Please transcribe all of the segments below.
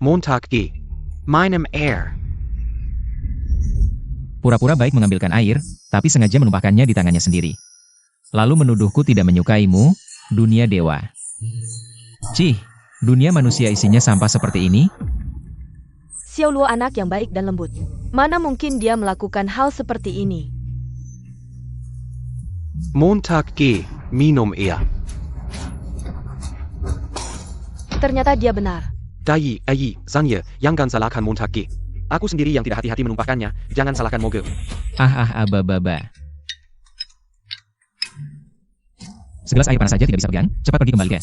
Montag G. Meinem Air. Pura-pura baik mengambilkan air, tapi sengaja menumpahkannya di tangannya sendiri. Lalu menuduhku tidak menyukaimu, dunia dewa. Cih, dunia manusia isinya sampah seperti ini? Xiao Luo anak yang baik dan lembut. Mana mungkin dia melakukan hal seperti ini? Montag G. Minum Air. Ternyata dia benar. Dai, Zanya, yang kan salahkan Montag G. Aku sendiri yang tidak hati-hati menumpahkannya, jangan salahkan Mogel. Ababa. Segelas air panas saja tidak bisa bergan, cepat pergi kembali ke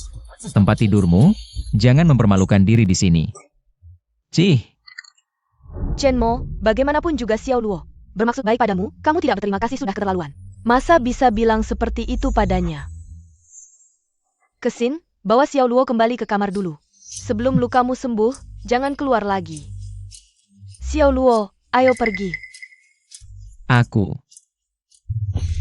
tempat tidurmu, jangan mempermalukan diri di sini. Cih. Chen Mo, bagaimanapun juga Xiao Luo bermaksud baik padamu, kamu tidak berterima kasih sudah keterlaluan. Masa bisa bilang seperti itu padanya? Kesin, bawa Xiao Luo kembali ke kamar dulu. Sebelum lukamu sembuh, jangan keluar lagi. Xiao Luo, ayo pergi. Aku.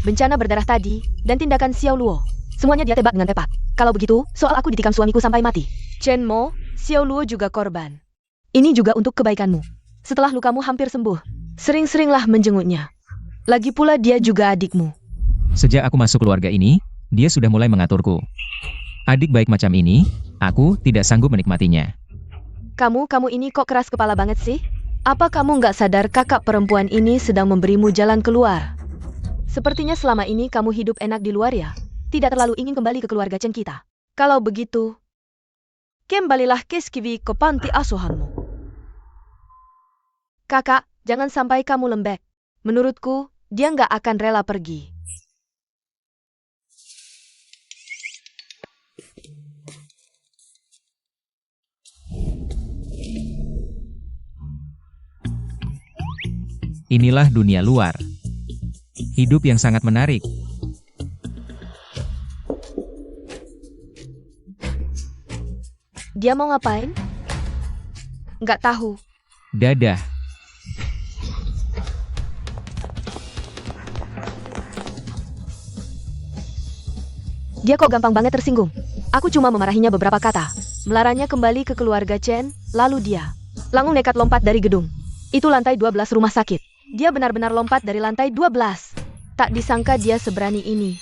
Bencana berdarah tadi, dan tindakan Xiao Luo. Semuanya dia tebak dengan tepat. Kalau begitu, soal aku ditikam suamiku sampai mati. Chen Mo, Xiao Luo juga korban. Ini juga untuk kebaikanmu. Setelah lukamu hampir sembuh, sering-seringlah menjenguknya. Lagi pula dia juga adikmu. Sejak aku masuk keluarga ini, dia sudah mulai mengaturku. Adik baik macam ini, aku tidak sanggup menikmatinya. Kamu ini kok keras kepala banget sih? Apa kamu nggak sadar kakak perempuan ini sedang memberimu jalan keluar? Sepertinya selama ini kamu hidup enak di luar ya? Tidak terlalu ingin kembali ke keluarga Chen kita. Kalau begitu, kembalilah ke Skiwi ke panti asuhanmu. Kakak, jangan sampai kamu lembek. Menurutku, dia nggak akan rela pergi. Inilah dunia luar. Hidup yang sangat menarik. Dia mau ngapain? Nggak tahu. Dadah. Dia kok gampang banget tersinggung. Aku cuma memarahinya beberapa kata. Melarangnya kembali ke keluarga Chen, lalu dia langsung nekat lompat dari gedung. Itu lantai 12 rumah sakit. Dia benar-benar lompat dari lantai 12. Tak disangka dia seberani ini.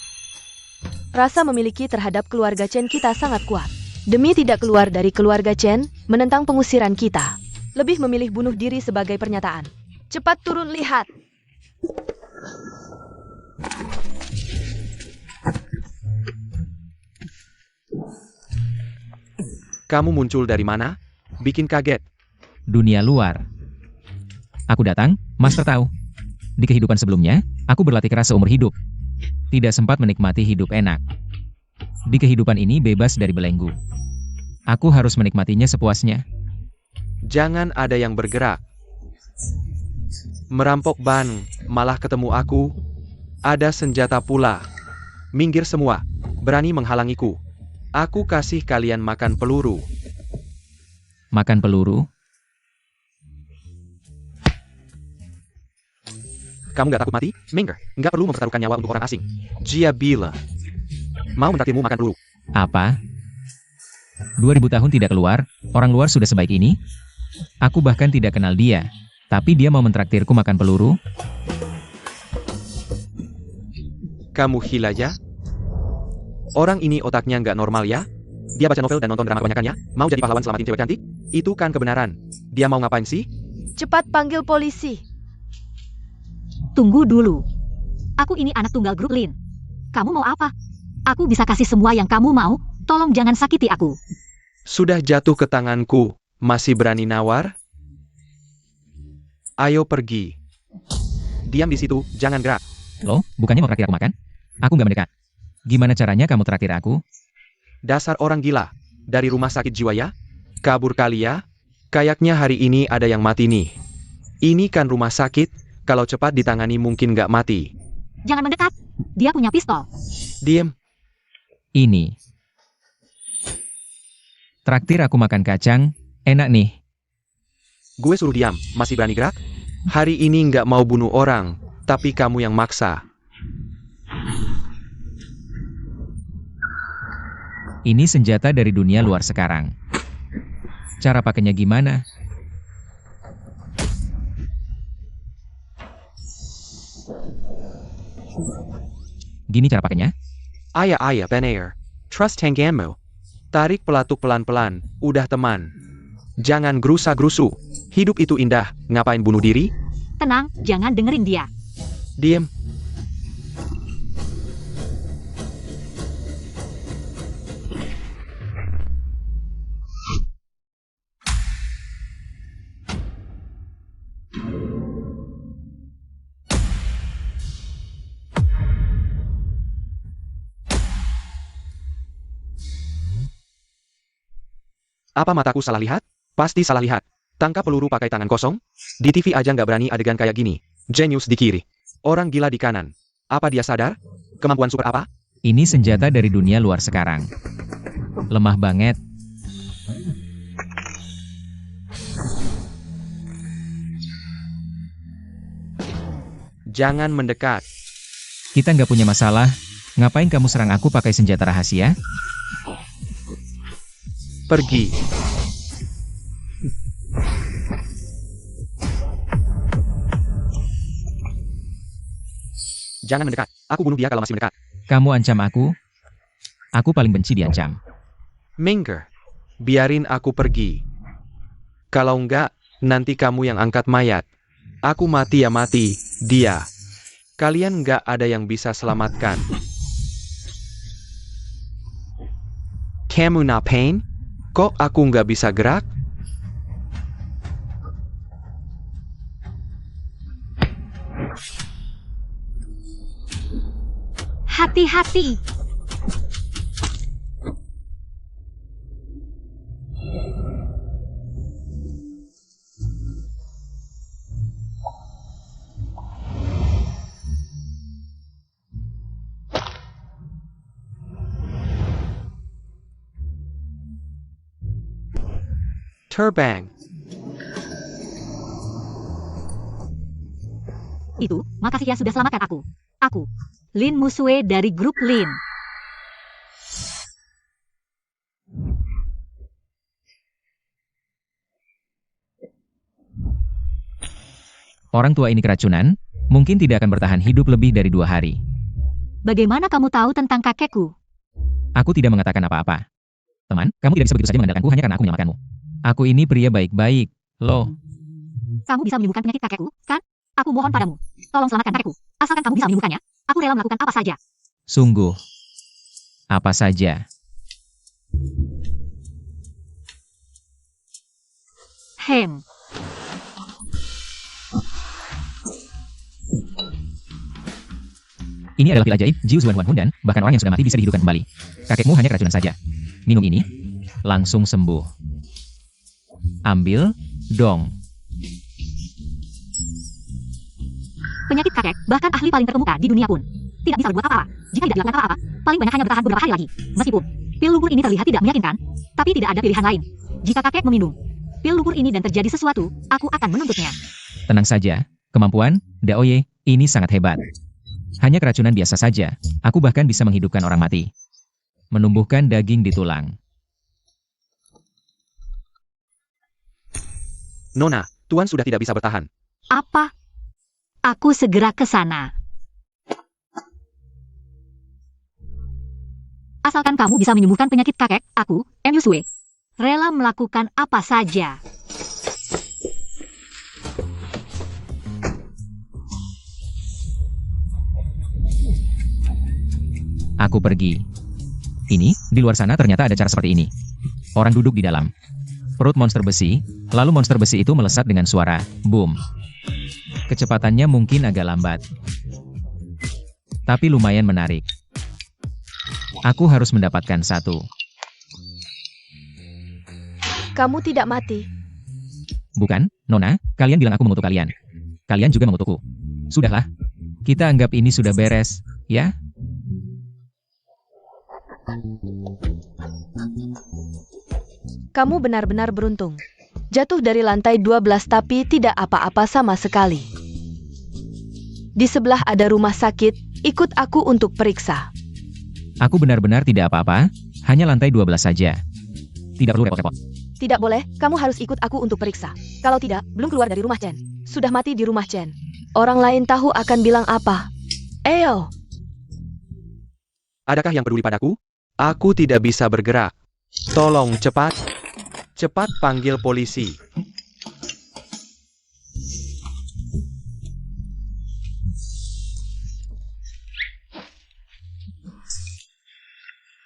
Rasa memiliki terhadap keluarga Chen kita sangat kuat. Demi tidak keluar dari keluarga Chen, menentang pengusiran kita. Lebih memilih bunuh diri sebagai pernyataan. Cepat turun lihat. Kamu muncul dari mana? Bikin kaget. Dunia luar. Aku datang, Master tahu. Di kehidupan sebelumnya, aku berlatih keras seumur hidup. Tidak sempat menikmati hidup enak. Di kehidupan ini bebas dari belenggu. Aku harus menikmatinya sepuasnya. Jangan ada yang bergerak. Merampok ban, malah ketemu aku. Ada senjata pula. Minggir semua, berani menghalangiku. Aku kasih kalian makan peluru. Makan peluru? Kamu gak takut mati? Minggir, nggak perlu mempertaruhkan nyawa untuk orang asing. Jia bila. Mau mentraktirmu makan peluru. Apa? 2000 tahun tidak keluar, orang luar sudah sebaik ini? Aku bahkan tidak kenal dia, tapi dia mau mentraktirku makan peluru? Kamu gila ya? Orang ini otaknya nggak normal ya? Dia baca novel dan nonton drama kebanyakan ya? Mau jadi pahlawan selamatin cewek cantik? Itu kan kebenaran. Dia mau ngapain sih? Cepat panggil polisi. Tunggu dulu. Aku ini anak tunggal grup Lin. Kamu mau apa? Aku bisa kasih semua yang kamu mau, tolong jangan sakiti aku. Sudah jatuh ke tanganku, masih berani nawar? Ayo pergi. Diam di situ, jangan gerak. Loh, bukannya mau traktir aku makan? Aku nggak mendekat. Gimana caranya kamu traktir aku? Dasar orang gila. Dari rumah sakit jiwa ya? Kabur kali ya? Kayaknya hari ini ada yang mati nih. Ini kan rumah sakit. Kalau cepat ditangani mungkin nggak mati. Jangan mendekat. Dia punya pistol. Diem. Ini. Traktir aku makan kacang, enak nih. Gue suruh diam, masih berani gerak? Hari ini nggak mau bunuh orang, tapi kamu yang maksa. Ini senjata dari dunia luar sekarang. Cara pakainya gimana? Gini cara pakainya? Ayah Benair. Trust tanganmu. Tarik pelatuk pelan-pelan, udah teman. Jangan gerusa-gerusu. Hidup itu indah, ngapain bunuh diri? Tenang, jangan dengerin dia. Diem. Apa mataku salah lihat? Pasti salah lihat. Tangkap peluru pakai tangan kosong? Di TV aja nggak berani adegan kayak gini. Genius di kiri. Orang gila di kanan. Apa dia sadar? Kemampuan super apa? Ini senjata dari dunia luar sekarang. Lemah banget. Jangan mendekat. Kita nggak punya masalah. Ngapain kamu serang aku pakai senjata rahasia? Pergi. Jangan mendekat. Aku bunuh dia kalau masih mendekat. Kamu ancam aku? Aku paling benci diancam. Minggir. Biarin aku pergi. Kalau enggak, nanti kamu yang angkat mayat. Aku mati ya mati, dia. Kalian enggak ada yang bisa selamatkan. Kamu ngapain? Kok aku nggak bisa gerak? Hati-hati. Terbang. Itu, makasih ya sudah selamatkan aku. Aku, Lin Musue dari grup Lin. Orang tua ini keracunan, mungkin tidak akan bertahan hidup lebih dari 2 hari. Bagaimana kamu tahu tentang kakekku? Aku tidak mengatakan apa-apa. Teman, kamu tidak bisa begitu saja mengandalkanku hanya karena aku menyelamatkanmu. Aku ini pria baik-baik, loh. Kamu bisa menyembuhkan penyakit kakekku, kan? Aku mohon padamu. Tolong selamatkan kakekku. Asalkan kamu bisa menyembuhkannya, aku rela melakukan apa saja. Sungguh. Apa saja. Hem. Ini adalah pil ajaib, Jiu Zuan Huan Hun dan bahkan orang yang sudah mati bisa dihidupkan kembali. Kakekmu hanya keracunan saja. Minum ini, langsung sembuh. Ambil, dong. Penyakit kakek, bahkan ahli paling terkemuka di dunia pun tidak bisa berbuat apa-apa. Jika tidak dilakukan apa-apa, paling banyak hanya bertahan beberapa hari lagi. Meskipun pil lumpur ini terlihat tidak meyakinkan, tapi tidak ada pilihan lain. Jika kakek meminum pil lumpur ini dan terjadi sesuatu, aku akan menuntutnya. Tenang saja, kemampuan, Daoye, ini sangat hebat. Hanya keracunan biasa saja, aku bahkan bisa menghidupkan orang mati. Menumbuhkan daging di tulang. Nona, Tuan sudah tidak bisa bertahan. Apa? Aku segera ke sana. Asalkan kamu bisa menyembuhkan penyakit kakek, aku, Musue, rela melakukan apa saja. Aku pergi. Ini, di luar sana ternyata ada cara seperti ini. Orang duduk di dalam. Perut monster besi, lalu monster besi itu melesat dengan suara, boom. Kecepatannya mungkin agak lambat. Tapi lumayan menarik. Aku harus mendapatkan satu. Kamu tidak mati. Bukan, Nona, kalian bilang aku mengutuk kalian. Kalian juga mengutukku. Sudahlah. Kita anggap ini sudah beres, ya? Kamu benar-benar beruntung. Jatuh dari lantai 12 tapi tidak apa-apa sama sekali. Di sebelah ada rumah sakit, ikut aku untuk periksa. Aku benar-benar tidak apa-apa, hanya lantai 12 saja. Tidak perlu repot-repot. Tidak boleh, kamu harus ikut aku untuk periksa. Kalau tidak, belum keluar dari rumah Chen. Sudah mati di rumah Chen. Orang lain tahu akan bilang apa. Eyo, Adakah yang peduli padaku? Aku tidak bisa bergerak. Tolong cepat. Cepat panggil polisi.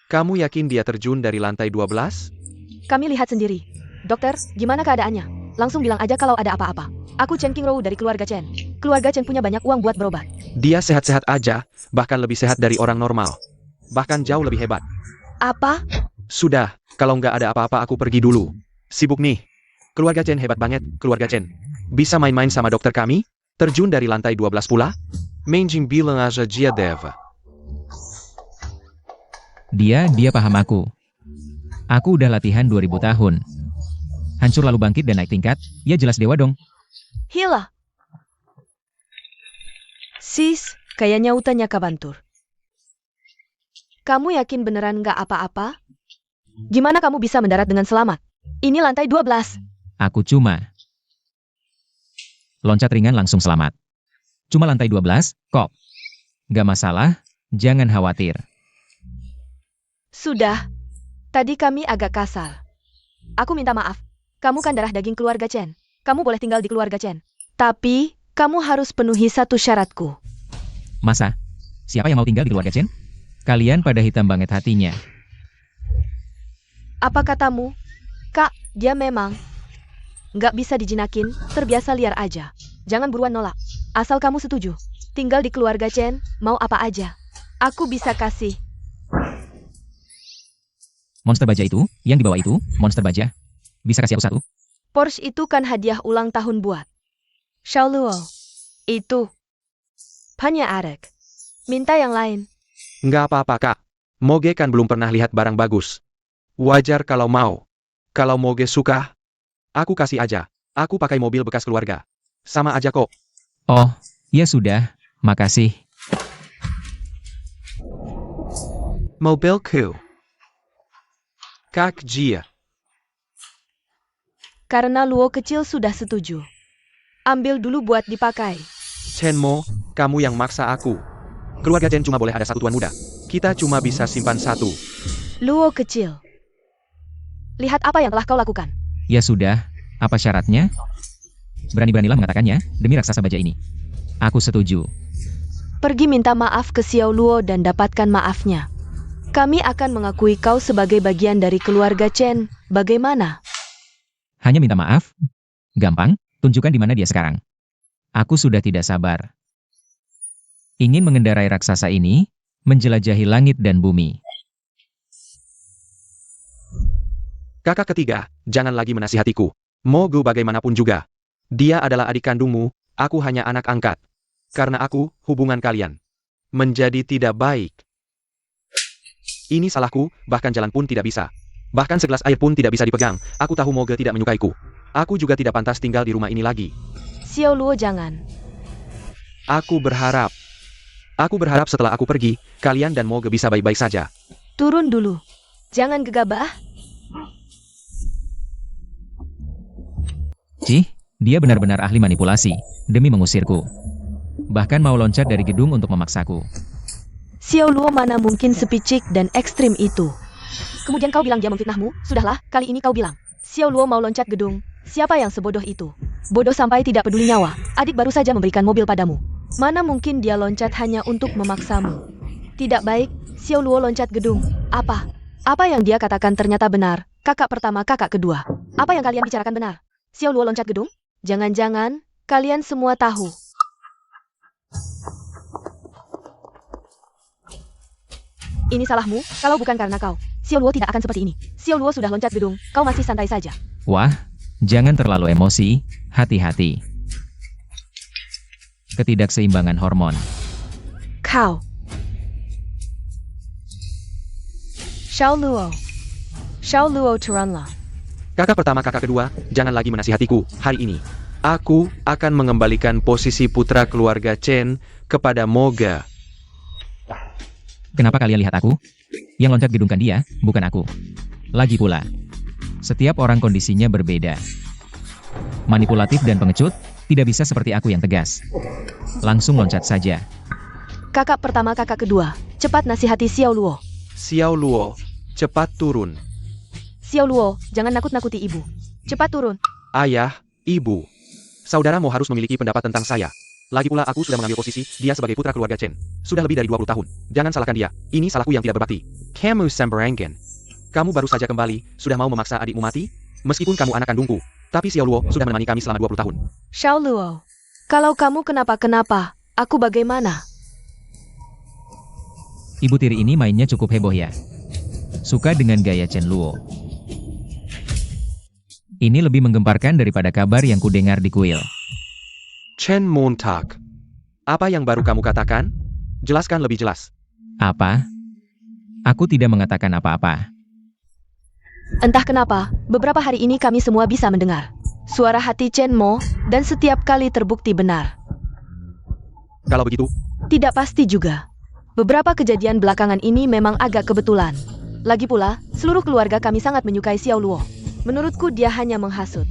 Kamu yakin dia terjun dari lantai 12? kami lihat sendiri. Dokter, gimana keadaannya? Langsung bilang aja kalau ada apa-apa. Aku Chen Qingrou dari keluarga Chen. Keluarga Chen punya banyak uang buat berobat. Dia sehat-sehat aja, bahkan lebih sehat dari orang normal. Bahkan jauh lebih hebat. Apa? Sudah, kalau nggak ada apa-apa aku pergi dulu. Sibuk nih. Keluarga Chen hebat banget, keluarga Chen. Bisa main-main sama dokter kami? Terjun dari lantai 12 pula? Menjing bilang aja dia dev. Dia paham aku. Aku udah latihan 2000 tahun. Hancur lalu bangkit dan naik tingkat, ya jelas dewa dong. Hila. Sis, kayaknya utanya kabantur. Kamu yakin beneran nggak apa-apa? Gimana kamu bisa mendarat dengan selamat? Ini lantai 12. Aku cuma loncat ringan langsung selamat. Cuma lantai 12, kok. Gak masalah, jangan khawatir. Sudah. Tadi kami agak kasar. Aku minta maaf. Kamu kan darah daging keluarga Chen. Kamu boleh tinggal di keluarga Chen. Tapi, kamu harus penuhi satu syaratku. Masa? Siapa yang mau tinggal di keluarga Chen? Kalian pada hitam banget hatinya. Apa katamu? Kak, dia memang nggak bisa dijinakin, terbiasa liar aja. Jangan buruan nolak. Asal kamu setuju. Tinggal di keluarga Chen, mau apa aja. Aku bisa kasih. Monster baja itu, yang di bawah itu, monster baja. Bisa kasih aku satu? Porsche itu kan hadiah ulang tahun buat Xiaoluo. Itu. Hanya Arek. Minta yang lain. Nggak apa-apa kak. Moge kan belum pernah lihat barang bagus. Wajar kalau mau. Kalau Moge suka, aku kasih aja. Aku pakai mobil bekas keluarga. Sama aja kok. Oh, ya sudah, makasih. Mobilku. Kak Jia. Karena Luo kecil sudah setuju. Ambil dulu buat dipakai. Chenmo, kamu yang maksa aku. Keluarga Chen cuma boleh ada satu tuan muda. Kita cuma bisa simpan satu. Luo kecil. Lihat apa yang telah kau lakukan. Ya sudah, apa syaratnya? Berani-beranilah mengatakannya, demi raksasa baja ini. Aku setuju. Pergi minta maaf ke Xiao Luo dan dapatkan maafnya. Kami akan mengakui kau sebagai bagian dari keluarga Chen. Bagaimana? Hanya minta maaf? Gampang, tunjukkan di mana dia sekarang. Aku sudah tidak sabar. Ingin mengendarai raksasa ini, menjelajahi langit dan bumi. Kakak ketiga, jangan lagi menasihatiku. Mogu bagaimanapun juga. Dia adalah adik kandungmu, aku hanya anak angkat. Karena aku, hubungan kalian menjadi tidak baik. Ini salahku, bahkan jalan pun tidak bisa. Bahkan segelas air pun tidak bisa dipegang. Aku tahu Moge tidak menyukaiku. Aku juga tidak pantas tinggal di rumah ini lagi. Xiao Luo jangan. Aku berharap setelah aku pergi, kalian dan Moge bisa baik-baik saja. Turun dulu. Jangan gegabah. Cih, dia benar-benar ahli manipulasi, demi mengusirku. Bahkan mau loncat dari gedung untuk memaksaku. Xiao Luo mana mungkin sepicik dan ekstrim itu. Kemudian kau bilang dia memfitnahmu? Sudahlah, kali ini kau bilang. Xiao Luo mau loncat gedung. Siapa yang sebodoh itu? Bodoh sampai tidak peduli nyawa. Adik baru saja memberikan mobil padamu. Mana mungkin dia loncat hanya untuk memaksamu? Tidak baik, Xiao Luo loncat gedung. Apa? Apa yang dia katakan ternyata benar. Kakak pertama, kakak kedua. Apa yang kalian bicarakan benar? Xiao Luo loncat gedung? Jangan-jangan, kalian semua tahu. Ini salahmu, kalau bukan karena kau. Xiao Luo tidak akan seperti ini. Xiao Luo sudah loncat gedung, kau masih santai saja. Wah, jangan terlalu emosi, hati-hati. Ketidakseimbangan hormon. Kau. Xiao Luo. Xiao Luo turunlah. Kakak pertama, kakak kedua, jangan lagi menasihatiku. Hari ini, aku akan mengembalikan posisi putra keluarga Chen kepada Moge. Kenapa kalian lihat aku? Yang loncat gedung kan dia, bukan aku. Lagi pula, Setiap orang kondisinya berbeda. Manipulatif dan pengecut, tidak bisa seperti aku yang tegas. Langsung loncat saja. Kakak pertama, kakak kedua. Cepat nasihati Xiao Luo. Xiao Luo, cepat turun. Xiao Luo, jangan nakut-nakuti ibu. Cepat turun. Ayah, ibu. Saudaramu harus memiliki pendapat tentang saya. Lagi pula aku sudah mengambil posisi dia sebagai putra keluarga Chen. Sudah lebih dari 20 tahun. Jangan salahkan dia. Ini salahku yang tidak berbakti. Kamu sembarangan. Kamu baru saja kembali, sudah mau memaksa adikmu mati? Meskipun kamu anak kandungku, tapi Xiao Luo sudah menemani kami selama 20 tahun. Xiao Luo, kalau kamu kenapa-kenapa, aku bagaimana? Ibu tiri ini mainnya cukup heboh ya. Suka dengan gaya Chen Luo. Ini lebih menggemparkan daripada kabar yang kudengar di kuil. Chen Montag. Apa yang baru kamu katakan? Jelaskan lebih jelas. Apa? Aku tidak mengatakan apa-apa. Entah kenapa, beberapa hari ini kami semua bisa mendengar suara hati Chen Mo, dan setiap kali terbukti benar. Kalau begitu, Tidak pasti juga. Beberapa kejadian belakangan ini memang agak kebetulan. Lagi pula, seluruh keluarga kami sangat menyukai Xiao Luo. Menurutku dia hanya menghasut.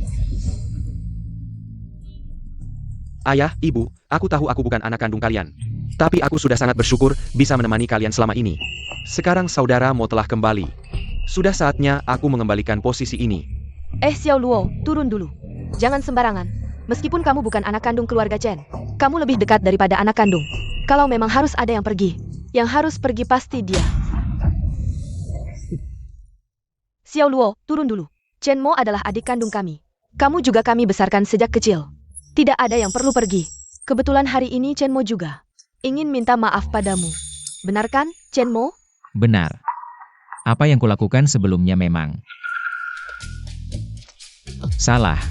ayah, ibu, aku tahu aku bukan anak kandung kalian. Tapi aku sudah sangat bersyukur bisa menemani kalian selama ini. Sekarang saudara mau telah kembali. Sudah saatnya aku mengembalikan posisi ini. Xiao Luo, turun dulu. Jangan sembarangan. Meskipun kamu bukan anak kandung keluarga Chen, kamu lebih dekat daripada anak kandung. Kalau memang harus ada yang pergi, yang harus pergi pasti dia. Xiao Luo, turun dulu. Chen Mo adalah adik kandung kami. Kamu juga kami besarkan sejak kecil. Tidak ada yang perlu pergi. Kebetulan hari ini Chen Mo juga ingin minta maaf padamu. Benar kan, Chen Mo? Benar. Apa yang kulakukan sebelumnya memang salah.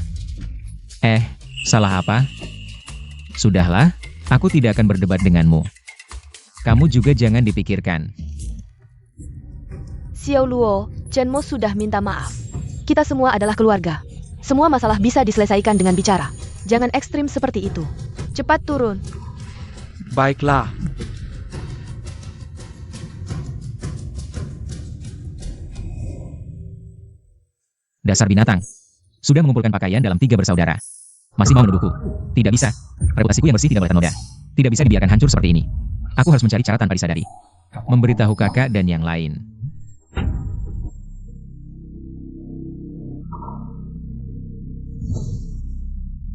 Salah apa? Sudahlah, aku tidak akan berdebat denganmu. Kamu juga jangan dipikirkan. Xiao Luo, Chen Mo sudah minta maaf. Kita semua adalah keluarga. Semua masalah bisa diselesaikan dengan bicara. Jangan ekstrim seperti itu. Cepat turun. Baiklah. Dasar binatang. Sudah mengumpulkan pakaian dalam 3 bersaudara. Masih mau menuduhku? Tidak bisa. Reputasiku yang bersih tidak boleh ternoda. Tidak bisa dibiarkan hancur seperti ini. Aku harus mencari cara tanpa disadari. Memberitahu kakak dan yang lain.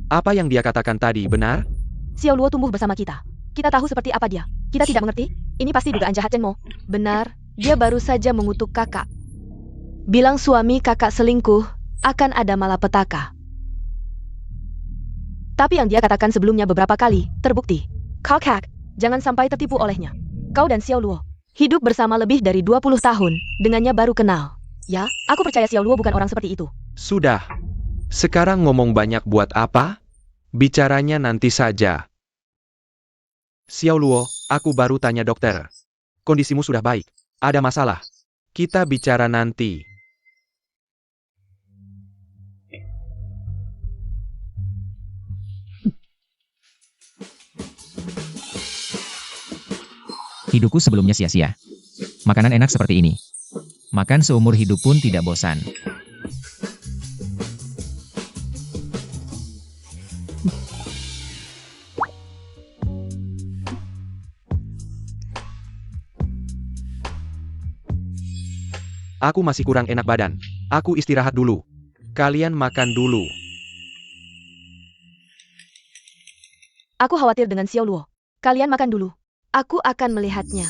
Apa yang dia katakan tadi benar? Xiao Luo tumbuh bersama kita. Kita tahu seperti apa dia. Kita tidak mengerti. Ini pasti dugaan jahat Chen Mo. Benar, dia baru saja mengutuk kakak. Bilang suami kakak selingkuh, akan ada malapetaka. Tapi yang dia katakan sebelumnya beberapa kali, terbukti. Kakak, jangan sampai tertipu olehnya. Kau dan Xiao Luo hidup bersama lebih dari 20 tahun, dengannya baru kenal. Ya, aku percaya Xiao Luo bukan orang seperti itu. Sudah. Sekarang ngomong banyak buat apa? Bicaranya nanti saja. Xiao Luo, aku baru tanya dokter. Kondisimu sudah baik. Ada masalah. Kita bicara nanti. Hidupku sebelumnya sia-sia. Makanan enak seperti ini. Makan seumur hidup pun tidak bosan. Aku masih kurang enak badan. Aku istirahat dulu. Kalian makan dulu. Aku khawatir dengan Xiao Luo. Kalian makan dulu. Aku akan melihatnya.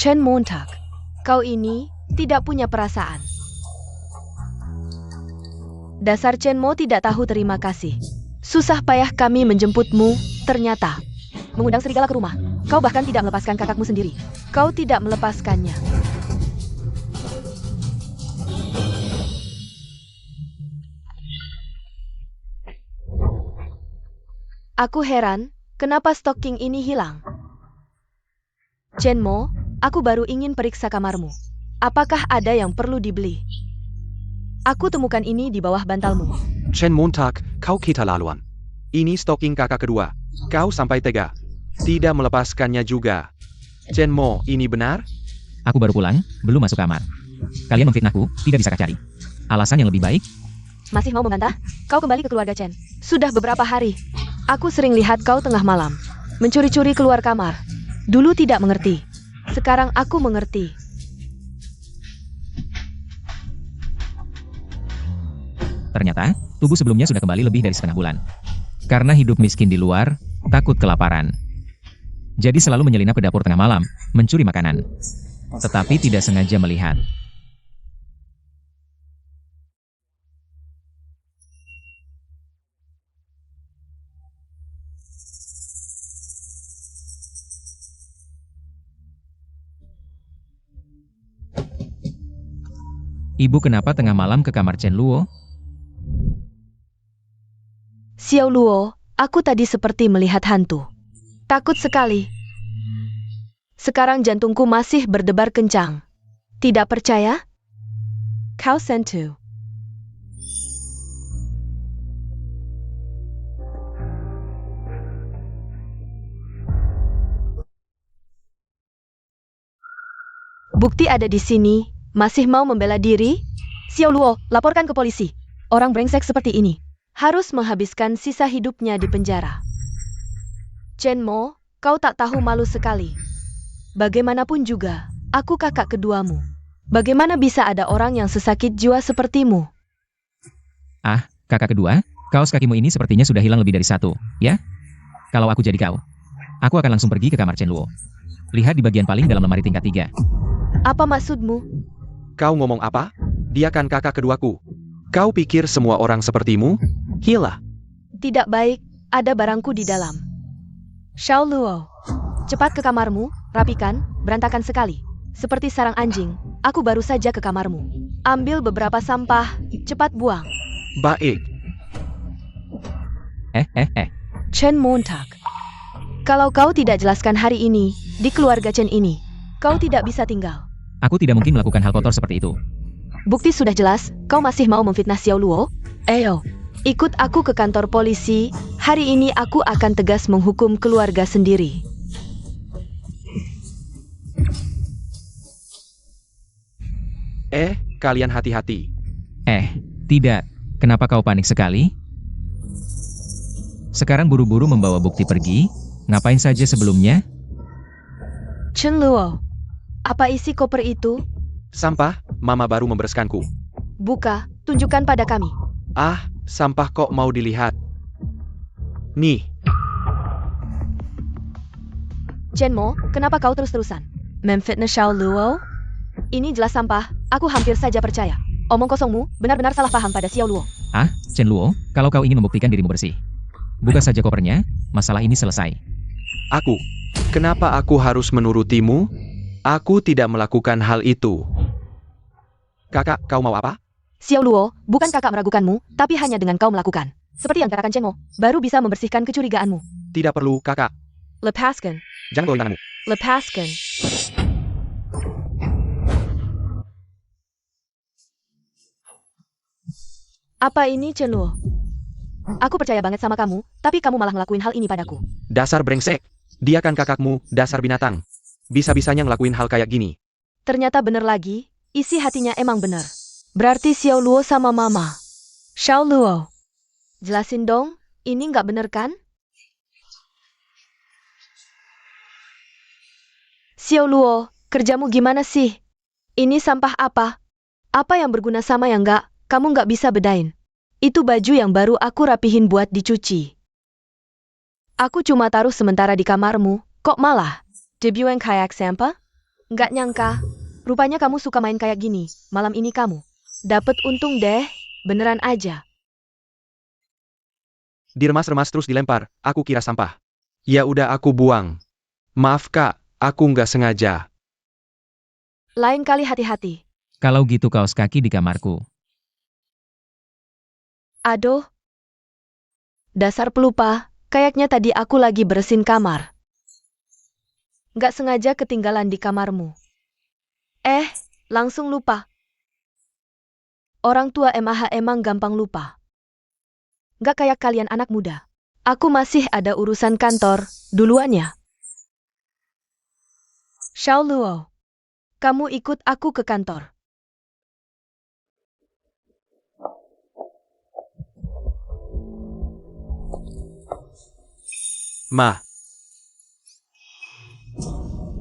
Chen Montag, kau ini tidak punya perasaan. Dasar Chen Mo tidak tahu terima kasih. Susah payah kami menjemputmu, ternyata mengundang serigala ke rumah. Kau bahkan tidak melepaskan kakakmu sendiri. Kau tidak melepaskannya. Aku heran, kenapa stocking ini hilang? Chenmo, aku baru ingin periksa kamarmu. Apakah ada yang perlu dibeli? Aku temukan ini di bawah bantalmu. Chen Montak, kau keterlaluan. Ini stocking kakak kedua. Kau sampai tega. Tidak melepaskannya juga. Chen Mo, ini benar? Aku baru pulang, belum masuk kamar. Kalian memfitnahku, tidak bisa cari alasan yang lebih baik. Masih mau membantah? Kau kembali ke keluarga Chen. Sudah beberapa hari. Aku sering lihat kau tengah malam mencuri-curi keluar kamar. Dulu tidak mengerti. Sekarang aku mengerti. Ternyata, tubuh sebelumnya sudah kembali lebih dari setengah bulan. Karena hidup miskin di luar, takut kelaparan. Jadi selalu menyelinap ke dapur tengah malam, mencuri makanan. Tetapi tidak sengaja melihat. Ibu kenapa tengah malam ke kamar Chen Luo? Xiao Luo, aku tadi seperti melihat hantu. Takut sekali. Sekarang jantungku masih berdebar kencang. Tidak percaya? Kau sentu. Bukti ada di sini. Masih mau membela diri? Xiao Luo, laporkan ke polisi. Orang brengsek seperti ini harus menghabiskan sisa hidupnya di penjara. Chen Mo, kau tak tahu malu sekali. Bagaimanapun juga, aku kakak keduamu. Bagaimana bisa ada orang yang sesakit jiwa sepertimu? Ah, kakak kedua, kaos kakimu ini sepertinya sudah hilang lebih dari satu, ya? Kalau aku jadi kau, aku akan langsung pergi ke kamar Chen Luo. Lihat di bagian paling dalam lemari tingkat 3. Apa maksudmu? Kau ngomong apa? Dia kan kakak keduaku. Kau pikir semua orang sepertimu? Gila. Tidak baik, ada barangku di dalam. Xiao Luo, cepat ke kamarmu, rapikan, berantakan sekali. Seperti sarang anjing, aku baru saja ke kamarmu. Ambil beberapa sampah, cepat buang. Baik. Chen Montak. Kalau kau tidak jelaskan hari ini, di keluarga Chen ini, kau tidak bisa tinggal. Aku tidak mungkin melakukan hal kotor seperti itu. Bukti sudah jelas, kau masih mau memfitnah Xiao Luo? Ayo, ikut aku ke kantor polisi. Hari ini aku akan tegas menghukum keluarga sendiri. Kalian hati-hati. Tidak. Kenapa kau panik sekali? Sekarang buru-buru membawa bukti pergi. Ngapain saja sebelumnya? Chen Luo, apa isi koper itu? Sampah, mama baru membereskanku. Buka, tunjukkan pada kami. Sampah kok mau dilihat? Nih, Chen Mo, kenapa kau terus-terusan memfitnah Xiao Luo? Ini jelas sampah, aku hampir saja percaya. Omong kosongmu, benar-benar salah paham pada Xiao Luo. Chen Luo, kalau kau ingin membuktikan dirimu bersih, buka saja kopernya, masalah ini selesai. Kenapa aku harus menurutimu? Aku tidak melakukan hal itu. Kakak, kau mau apa? Xiao Luo, bukan kakak meragukanmu, tapi hanya dengan kau melakukan. Seperti yang katakan Chen Mo, baru bisa membersihkan kecurigaanmu. Tidak perlu, kakak. Lepaskan. Jangan goyang tanganmu. Lepaskan. Apa ini, Chen Luo? Aku percaya banget sama kamu, tapi kamu malah ngelakuin hal ini padaku. Dasar brengsek. Dia kan kakakmu, dasar binatang. Bisa-bisanya ngelakuin hal kayak gini. Ternyata bener lagi, isi hatinya emang bener. Berarti Xiao Luo sama mama. Xiao Luo, jelasin dong, ini nggak bener kan? Xiao Luo, kerjamu gimana sih? Ini sampah apa? Apa yang berguna sama yang nggak, kamu nggak bisa bedain. Itu baju yang baru aku rapihin buat dicuci. Aku cuma taruh sementara di kamarmu, kok malah debut yang kayak sampah? Nggak nyangka, rupanya kamu suka main kayak gini, malam ini kamu dapet untung deh, beneran aja. Diremas-remas terus dilempar, aku kira sampah. Ya udah aku buang. Maaf kak, aku nggak sengaja. Lain kali hati-hati. Kalau gitu kaos kaki di kamarku. Aduh. Dasar pelupa, Kayaknya tadi aku lagi bersihin kamar. Nggak sengaja ketinggalan di kamarmu. Langsung lupa. Orang tua MAH emang gampang lupa. Nggak kayak kalian anak muda. Aku masih ada urusan kantor, duluan ya. Xiao Luo, kamu ikut aku ke kantor. Ma,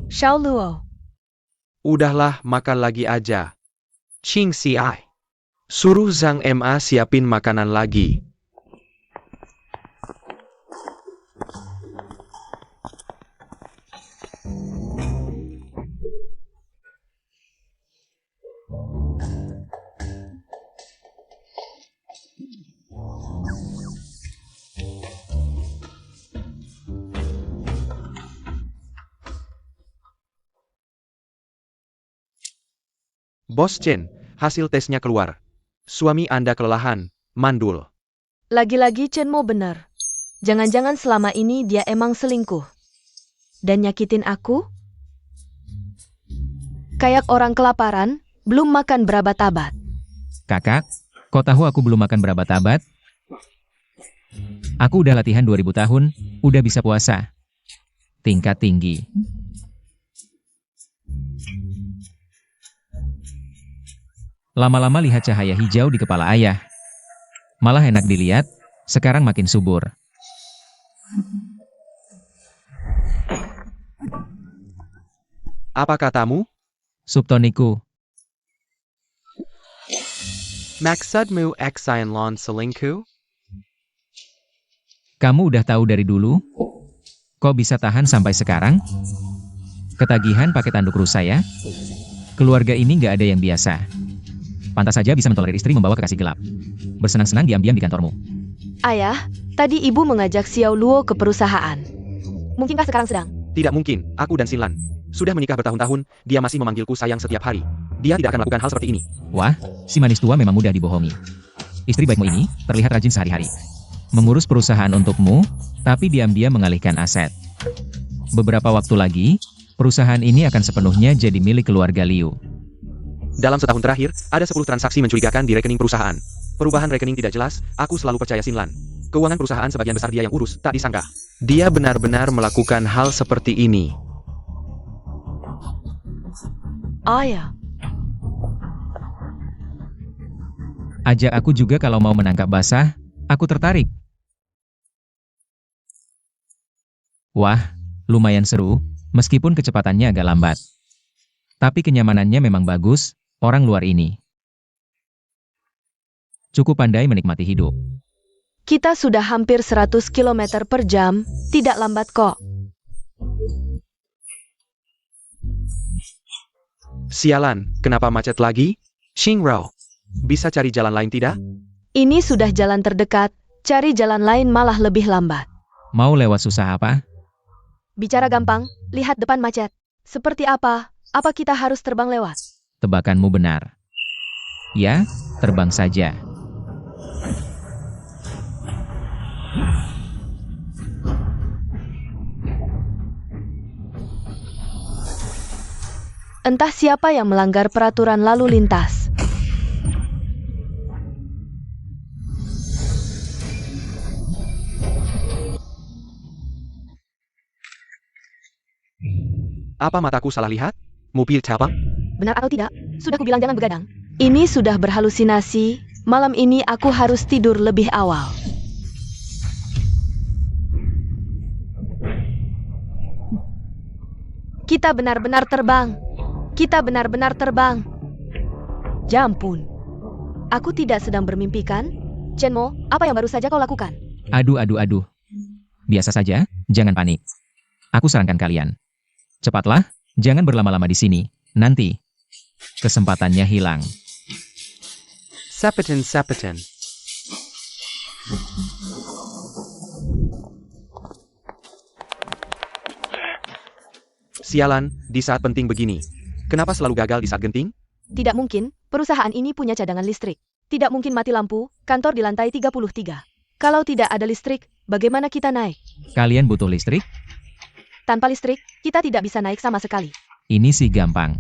Xiao Luo, udahlah makan lagi aja. Ching Siai. Suruh Zhang Ma siapin makanan lagi. Bos Chen, hasil tesnya keluar. Suami Anda kelelahan, mandul. lagi-lagi Chen Mo bener. Jangan-jangan selama ini dia emang selingkuh. Dan nyakitin aku? Kayak orang kelaparan, belum makan berabad-abad. Kakak, kau tahu aku belum makan berabad-abad? Aku udah latihan 2000 tahun, udah bisa puasa. Tingkat tinggi. Lama-lama lihat cahaya hijau di kepala ayah. Malah enak dilihat, sekarang makin subur. Apa katamu? Subtoniku, Maksudmu Exilon selingkuh? kamu udah tahu dari dulu? Kok bisa tahan sampai sekarang? Ketagihan pakai tanduk rusa ya? Keluarga ini nggak ada yang biasa. Pantas saja bisa mentolerir istri membawa kekasih gelap. Bersenang-senang diam-diam di kantormu. Ayah, tadi ibu mengajak Xiao Luo ke perusahaan. Mungkinkah sekarang sedang? Tidak mungkin, aku dan Sinlan. Sudah menikah bertahun-tahun, dia masih memanggilku sayang setiap hari. Dia tidak akan melakukan hal seperti ini. Wah, si manis tua memang mudah dibohongi. Istri baikmu ini terlihat rajin sehari-hari. Mengurus perusahaan untukmu, tapi diam-diam mengalihkan aset. Beberapa waktu lagi, perusahaan ini akan sepenuhnya jadi milik keluarga Liu. Dalam setahun terakhir, ada 10 transaksi mencurigakan di rekening perusahaan. Perubahan rekening tidak jelas, aku selalu percaya Sinlan. Keuangan perusahaan sebagian besar dia yang urus, tak disangka. Dia benar-benar melakukan hal seperti ini. Ayah, Ajak aku juga kalau mau menangkap basah, aku tertarik. Wah, lumayan seru, meskipun kecepatannya agak lambat. Tapi kenyamanannya memang bagus, orang luar ini. Cukup pandai menikmati hidup. kita sudah hampir 100 km per jam, tidak lambat kok. Sialan, kenapa macet lagi? Xingrao, bisa cari jalan lain tidak? Ini sudah jalan terdekat, cari jalan lain malah lebih lambat. Mau lewat susah apa? Bicara gampang, lihat depan macet. Seperti apa? Apa kita harus terbang lewat? Tebakanmu benar. Ya, terbang saja. Entah siapa yang melanggar peraturan lalu lintas. Apa mataku salah lihat? Mobil cabang? Benar atau tidak? Sudah kubilang jangan begadang. Ini sudah berhalusinasi. Malam ini aku harus tidur lebih awal. Kita benar-benar terbang. Kita benar-benar terbang. Jampun. Aku tidak sedang bermimpi kan? Chenmo, apa yang baru saja kau lakukan? Aduh. Biasa saja, jangan panik. Aku sarankan kalian. Cepatlah, jangan berlama-lama di sini. Nanti, kesempatannya hilang. Sapetin. Sialan, di saat penting begini. Kenapa selalu gagal di saat genting? Tidak mungkin, perusahaan ini punya cadangan listrik. Tidak mungkin mati lampu, kantor di lantai 33. Kalau tidak ada listrik, Bagaimana kita naik? Kalian butuh listrik? Tanpa listrik, kita tidak bisa naik sama sekali. Ini sih gampang.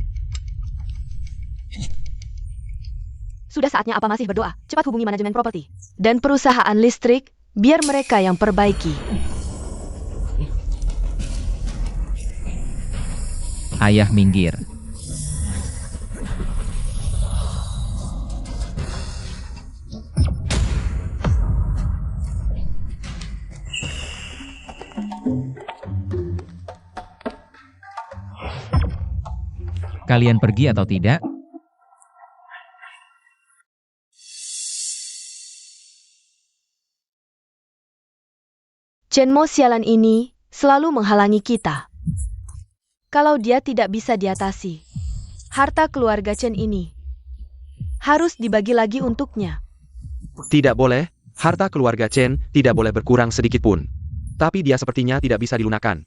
Sudah saatnya apa masih berdoa? Cepat hubungi manajemen properti dan perusahaan listrik, biar mereka yang perbaiki. Ayah minggir. Kalian pergi atau tidak? Chenmo sialan ini selalu menghalangi kita. Kalau dia tidak bisa diatasi, harta keluarga Chen ini harus dibagi lagi untuknya. Tidak boleh, harta keluarga Chen tidak boleh berkurang sedikit pun. Tapi dia sepertinya tidak bisa dilunakan.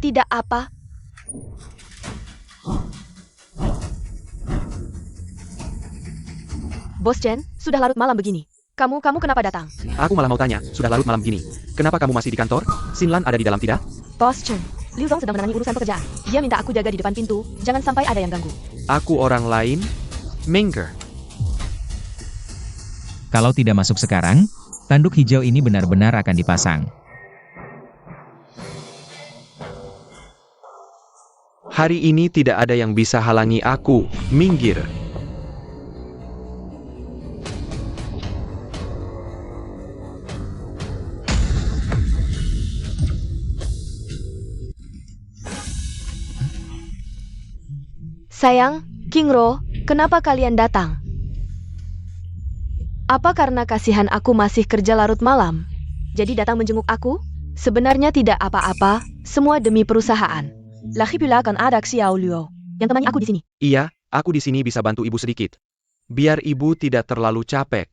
Tidak apa. Bos Chen, sudah larut malam begini. Kamu kenapa datang? Aku malah mau tanya, sudah larut malam begini. Kenapa kamu masih di kantor? Xinlan ada di dalam tidak? Bos Chen, Liu Zong sedang menangani urusan pekerjaan. Dia minta aku jaga di depan pintu, jangan sampai ada yang ganggu. Aku orang lain? Minggir. Kalau tidak masuk sekarang, tanduk hijau ini benar-benar akan dipasang. Hari ini tidak ada yang bisa halangi aku. Minggir. Sayang, King Ro, kenapa kalian datang? Apa karena kasihan aku masih kerja larut malam? Jadi datang menjenguk aku? Sebenarnya tidak apa-apa, semua demi perusahaan. Lagi pula kan ada Xiao Luo yang temani aku di sini. Iya, aku di sini bisa bantu ibu sedikit. Biar ibu tidak terlalu capek.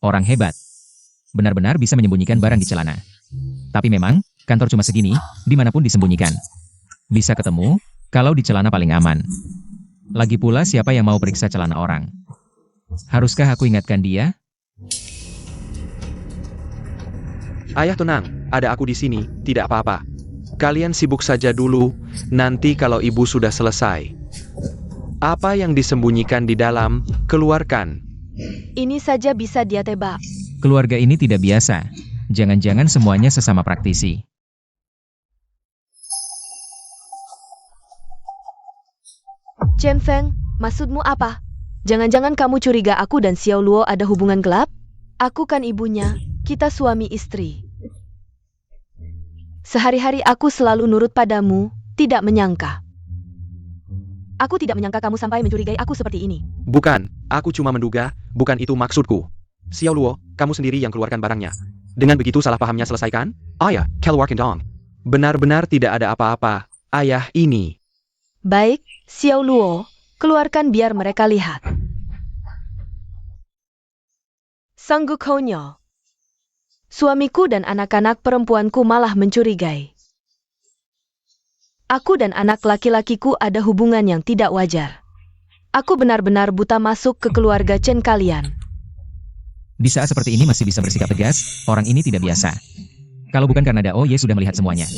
Orang hebat. Benar-benar bisa menyembunyikan barang di celana. Tapi memang, kantor cuma segini, dimanapun disembunyikan. Bisa ketemu, kalau di celana paling aman. Lagi pula siapa yang mau periksa celana orang? Haruskah aku ingatkan dia? Ayah tenang, ada aku di sini, tidak apa-apa. Kalian sibuk saja dulu, nanti kalau ibu sudah selesai. Apa yang disembunyikan di dalam, keluarkan. Ini saja bisa dia tebak. Keluarga ini tidak biasa. Jangan-jangan semuanya sesama praktisi. Chen Feng, maksudmu apa? Jangan-jangan kamu curiga aku dan Xiao Luo ada hubungan gelap? Aku kan ibunya, kita suami istri. Sehari-hari aku selalu nurut padamu, tidak menyangka. Aku tidak menyangka kamu sampai mencurigai aku seperti ini. Bukan, aku cuma menduga, bukan itu maksudku. Xiao Luo, kamu sendiri yang keluarkan barangnya. Dengan begitu salah pahamnya selesaikan? Ayah, keluarkan dong. Benar-benar tidak ada apa-apa, ayah ini. Baik, Xiao Luo, keluarkan biar mereka lihat. Sanggup konyol. Suamiku dan anak-anak perempuanku malah mencurigai. Aku dan anak laki-lakiku ada hubungan yang tidak wajar. Aku benar-benar buta masuk ke keluarga Chen kalian. Di saat seperti ini masih bisa bersikap tegas, orang ini tidak biasa. Kalau bukan karena Dao Ye sudah melihat semuanya.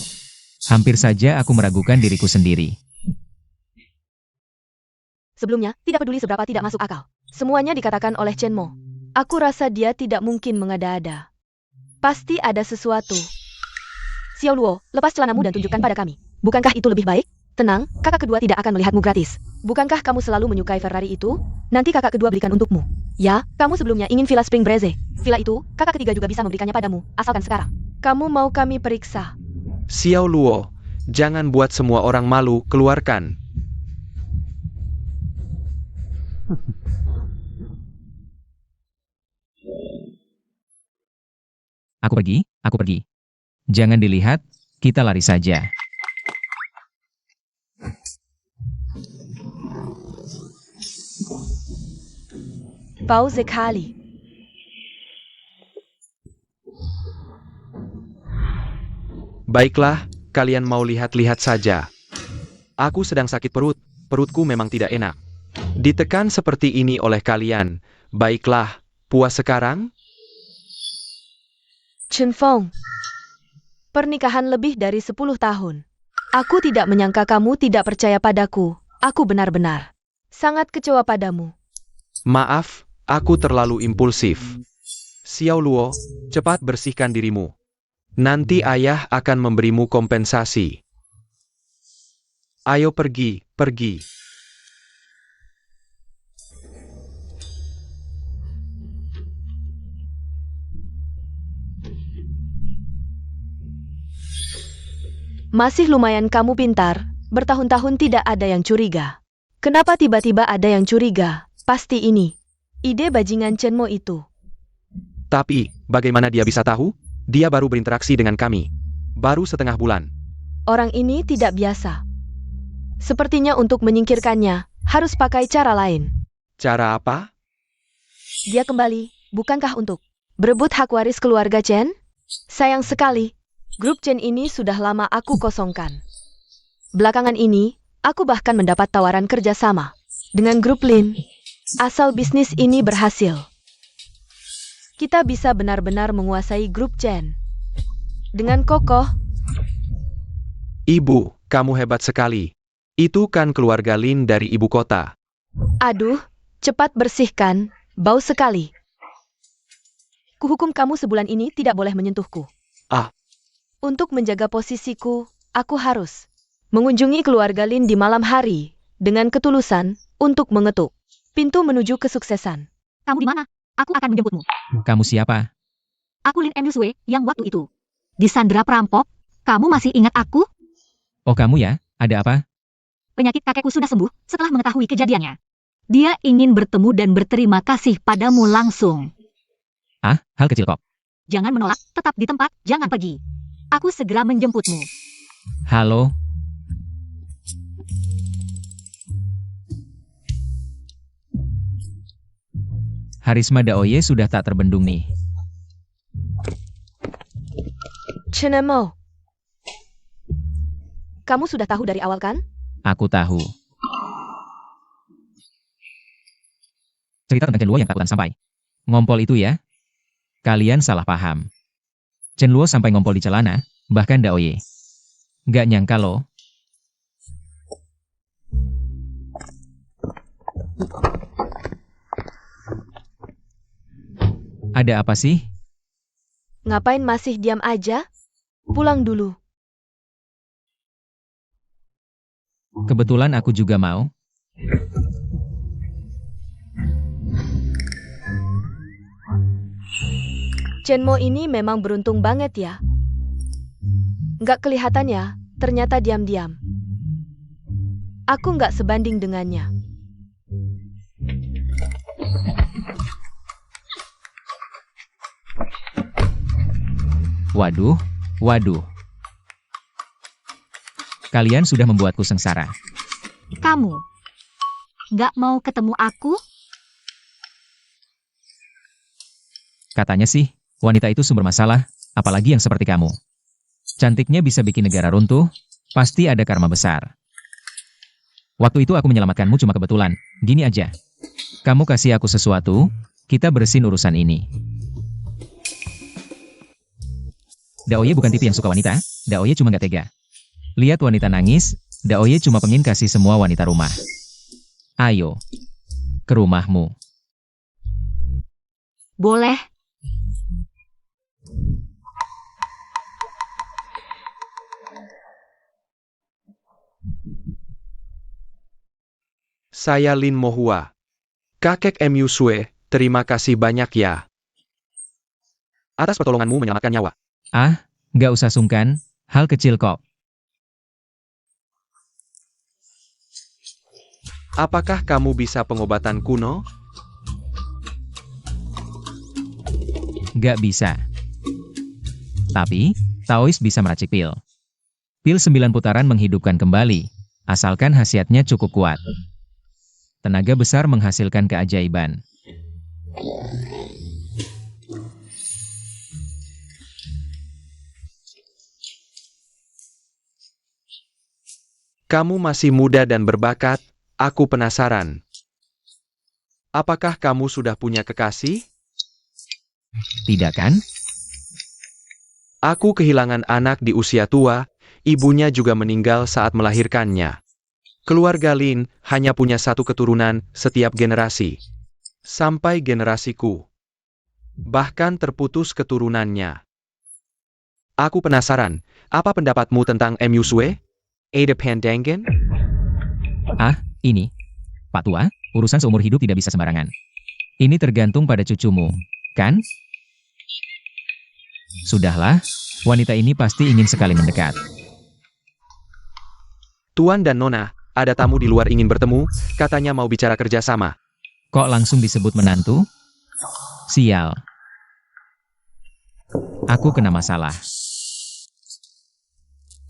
Hampir saja aku meragukan diriku sendiri. Sebelumnya, tidak peduli seberapa tidak masuk akal. Semuanya dikatakan oleh Chen Mo. Aku rasa dia tidak mungkin mengada-ada. Pasti ada sesuatu. Xiao Luo, lepas celanamu dan tunjukkan pada kami. Bukankah itu lebih baik? Tenang, kakak kedua tidak akan melihatmu gratis. Bukankah kamu selalu menyukai Ferrari itu? Nanti kakak kedua belikan untukmu. Ya, kamu sebelumnya ingin Villa Spring Breeze. Villa itu, kakak ketiga juga bisa memberikannya padamu, asalkan sekarang. Kamu mau kami periksa? Xiao Luo, jangan buat semua orang malu, keluarkan. Aku pergi. Jangan dilihat, kita lari saja. Bau sekali. Baiklah, kalian mau lihat-lihat saja. Aku sedang sakit perut, perutku memang tidak enak. Ditekan seperti ini oleh kalian. Baiklah, puas sekarang? Chen Feng. Pernikahan lebih dari 10 tahun. Aku tidak menyangka kamu tidak percaya padaku. Aku benar-benar sangat kecewa padamu. Maaf, aku terlalu impulsif. Xiao Luo, cepat bersihkan dirimu. Nanti ayah akan memberimu kompensasi. Ayo pergi, pergi. Masih lumayan kamu pintar, bertahun-tahun tidak ada yang curiga. Kenapa tiba-tiba ada yang curiga? Pasti ini ide bajingan Chenmo itu. Tapi, bagaimana dia bisa tahu? Dia baru berinteraksi dengan kami. Baru setengah bulan. Orang ini tidak biasa. Sepertinya untuk menyingkirkannya, harus pakai cara lain. Cara apa? Dia kembali, bukankah untuk berebut hak waris keluarga Chen? Sayang sekali, grup Chen ini sudah lama aku kosongkan. Belakangan ini, aku bahkan mendapat tawaran kerjasama dengan grup Lin. Asal bisnis ini berhasil, kita bisa benar-benar menguasai grup Chen. Dengan kokoh. Ibu, kamu hebat sekali. Itu kan keluarga Lin dari ibu kota. Aduh, cepat bersihkan, bau sekali. Kuhukum kamu sebulan ini tidak boleh menyentuhku. Ah. Untuk menjaga posisiku, aku harus mengunjungi keluarga Lin di malam hari, dengan ketulusan, untuk mengetuk pintu menuju kesuksesan. Kamu di mana? Aku akan menjemputmu. Kamu siapa? Aku Lin Emyusue, yang waktu itu disandra perampok. Kamu masih ingat aku? Oh kamu ya, ada apa? Penyakit kakekku sudah sembuh setelah mengetahui kejadiannya. Dia ingin bertemu dan berterima kasih padamu langsung. Ah, hal kecil kok. Jangan menolak, tetap di tempat, jangan pergi. Aku segera menjemputmu. Halo? Harisma Daoye sudah tak terbendung nih. Chenemo. Kamu sudah tahu dari awal kan? Aku tahu. Cerita tentang Chen Luo yang tak akan sampai. Ngompol itu ya? Kalian salah paham. Chen Luo sampai ngompol di celana, bahkan Daoye. Gak nyangka loh. Ada apa sih? Ngapain masih diam aja? Pulang dulu. Kebetulan aku juga mau. Chenmo ini memang beruntung banget ya. Nggak kelihatan ya, ternyata diam-diam. Aku nggak sebanding dengannya. Waduh, waduh. Kalian sudah membuatku sengsara. Kamu nggak mau ketemu aku? Katanya sih, wanita itu sumber masalah, apalagi yang seperti kamu. Cantiknya bisa bikin negara runtuh, pasti ada karma besar. Waktu itu aku menyelamatkanmu cuma kebetulan. Gini aja. Kamu kasih aku sesuatu, kita bersihin urusan ini. Daoye bukan tipe yang suka wanita, Daoye cuma gak tega. Lihat wanita nangis, Daoye cuma pengen kasih semua wanita rumah. Ayo, ke rumahmu. Boleh. Saya Lin Mohua. Kakek Emyusue, terima kasih banyak ya. Atas pertolonganmu menyelamatkan nyawa. Ah, gak usah sungkan, hal kecil kok. Apakah kamu bisa pengobatan kuno? Gak bisa. Tapi, Taois bisa meracik pil. Pil 9 putaran menghidupkan kembali, asalkan khasiatnya cukup kuat. Tenaga besar menghasilkan keajaiban. Kamu masih muda dan berbakat, aku penasaran. Apakah kamu sudah punya kekasih? Tidak kan? Aku kehilangan anak di usia tua, ibunya juga meninggal saat melahirkannya. Keluarga Lin hanya punya satu keturunan setiap generasi. Sampai generasiku. Bahkan terputus keturunannya. Aku penasaran, apa pendapatmu tentang M. Yusue? Ada Pandangan? Ini. Pak Tua, urusan seumur hidup tidak bisa sembarangan. Ini tergantung pada cucumu, kan? Sudahlah, wanita ini pasti ingin sekali mendekat. Tuan dan Nona, ada tamu di luar ingin bertemu, katanya mau bicara kerjasama. Kok langsung disebut menantu? Sial. Aku kena masalah.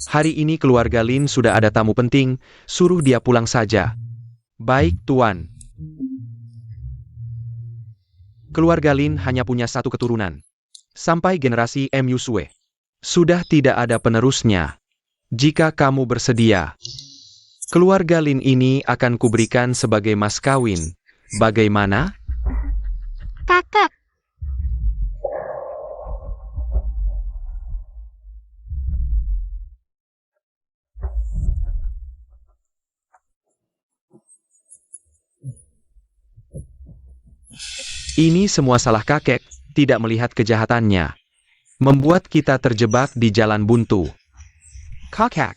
Hari ini keluarga Lin sudah ada tamu penting, suruh dia pulang saja. Baik, Tuan. Keluarga Lin hanya punya satu keturunan. Sampai generasi M. Yusue. Sudah tidak ada penerusnya. Jika kamu bersedia, keluarga Lin ini akan kuberikan sebagai mas kawin. Bagaimana? Kakak, Ini semua salah kakek, tidak melihat kejahatannya. Membuat kita terjebak di jalan buntu. Kakek,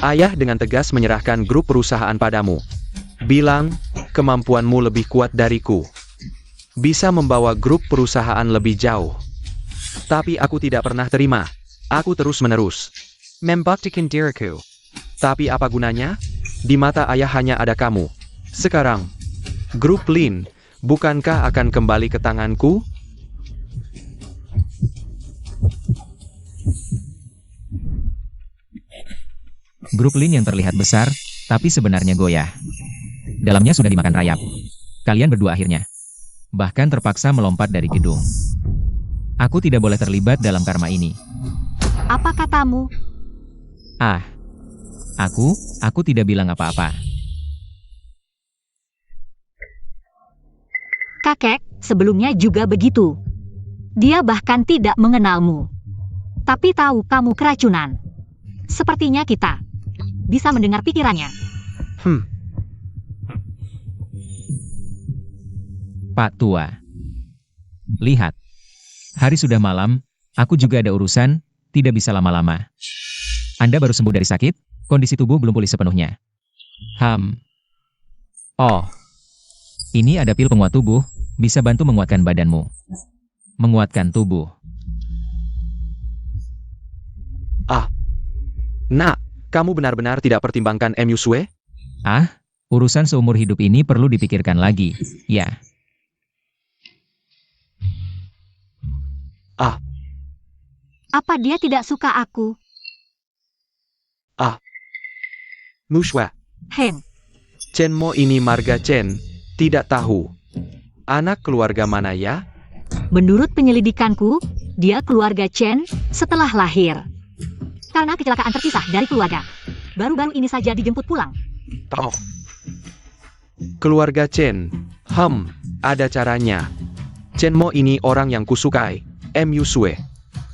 ayah dengan tegas menyerahkan grup perusahaan padamu. Bilang, kemampuanmu lebih kuat dariku. Bisa membawa grup perusahaan lebih jauh. Tapi aku tidak pernah terima. Aku terus-menerus membaktikan diriku. Tapi apa gunanya? Di mata ayah hanya ada kamu. Sekarang, grup Lin, bukankah akan kembali ke tanganku? Grup Lin yang terlihat besar, tapi sebenarnya goyah. Dalamnya sudah dimakan rayap. Kalian berdua akhirnya bahkan terpaksa melompat dari gedung. Aku tidak boleh terlibat dalam karma ini. apa katamu? Aku tidak bilang apa-apa. Kakek sebelumnya juga begitu. Dia bahkan tidak mengenalmu. Tapi tahu kamu keracunan. Sepertinya kita bisa mendengar pikirannya. Pak Tua. Lihat. Hari sudah malam, aku juga ada urusan, tidak bisa lama-lama. Anda baru sembuh dari sakit, kondisi tubuh belum pulih sepenuhnya. Oh. Ini ada pil penguat tubuh, bisa bantu menguatkan badanmu. Menguatkan tubuh. Nak, kamu benar-benar tidak pertimbangkan M. Yusue? Urusan seumur hidup ini perlu dipikirkan lagi, ya. Apa dia tidak suka aku? Muswe, Heng, Chen Mo ini marga Chen, tidak tahu. Anak keluarga mana ya? menurut penyelidikanku, dia keluarga Chen setelah lahir. Karena kecelakaan terpisah dari keluarga. Baru-baru ini saja dijemput pulang. Keluarga Chen. Ada caranya. Chen Mo ini orang yang kusukai, M. Yusue.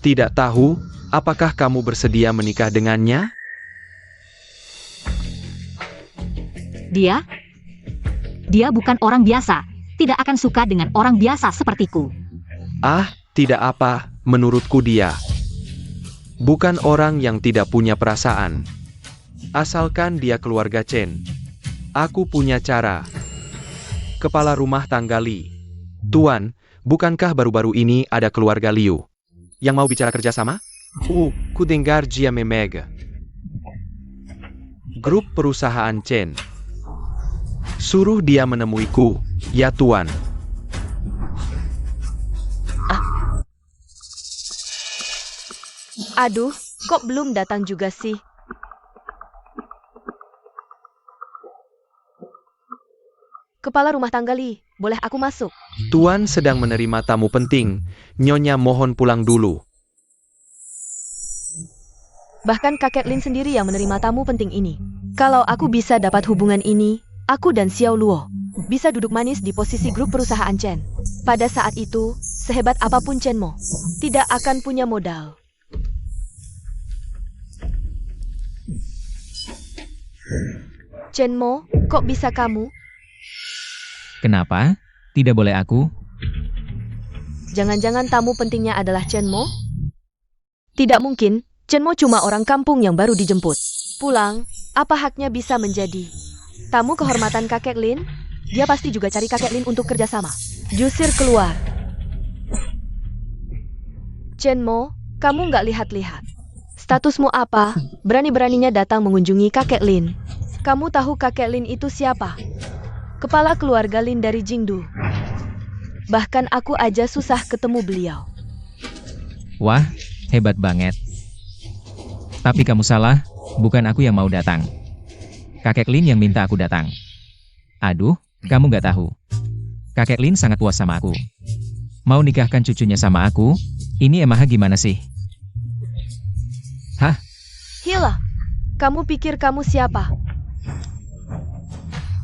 Tidak tahu, apakah kamu bersedia menikah dengannya? Dia bukan orang biasa. Tidak akan suka dengan orang biasa sepertiku. Tidak apa, menurutku dia. Bukan orang yang tidak punya perasaan. Asalkan dia keluarga Chen. Aku punya cara. Kepala rumah tangga Li. Tuan, bukankah baru-baru ini ada keluarga Liu yang mau bicara kerjasama? Ku dengar dia memeg. Grup perusahaan Chen. Suruh dia menemuiku, ya Tuan. Aduh, kok belum datang juga sih? Kepala rumah tangga Li, boleh aku masuk? Tuan sedang menerima tamu penting. Nyonya mohon pulang dulu. Bahkan kakek Lin sendiri yang menerima tamu penting ini. Kalau aku bisa dapat hubungan ini, aku dan Xiao Luo bisa duduk manis di posisi grup perusahaan Chen. Pada saat itu, sehebat apapun Chen Mo, tidak akan punya modal. Chen Mo, kok bisa kamu? Kenapa? Tidak boleh aku? Jangan-jangan tamu pentingnya adalah Chen Mo? Tidak mungkin, Chen Mo cuma orang kampung yang baru dijemput. Pulang, apa haknya bisa menjadi tamu kehormatan kakek Lin? Dia pasti juga cari kakek Lin untuk kerjasama. Jusir keluar. Chen Mo, kamu nggak lihat-lihat. Statusmu apa? Berani-beraninya datang mengunjungi kakek Lin. Kamu tahu kakek Lin itu siapa? Kepala keluarga Lin dari Jingdu. Bahkan aku aja susah ketemu beliau. Wah, hebat banget. Tapi kamu salah, bukan aku yang mau datang. Kakek Lin yang minta aku datang. Aduh, kamu nggak tahu. Kakek Lin sangat puas sama aku. Mau nikahkan cucunya sama aku? Ini Emaha gimana sih? Hah? Hila, kamu pikir kamu siapa?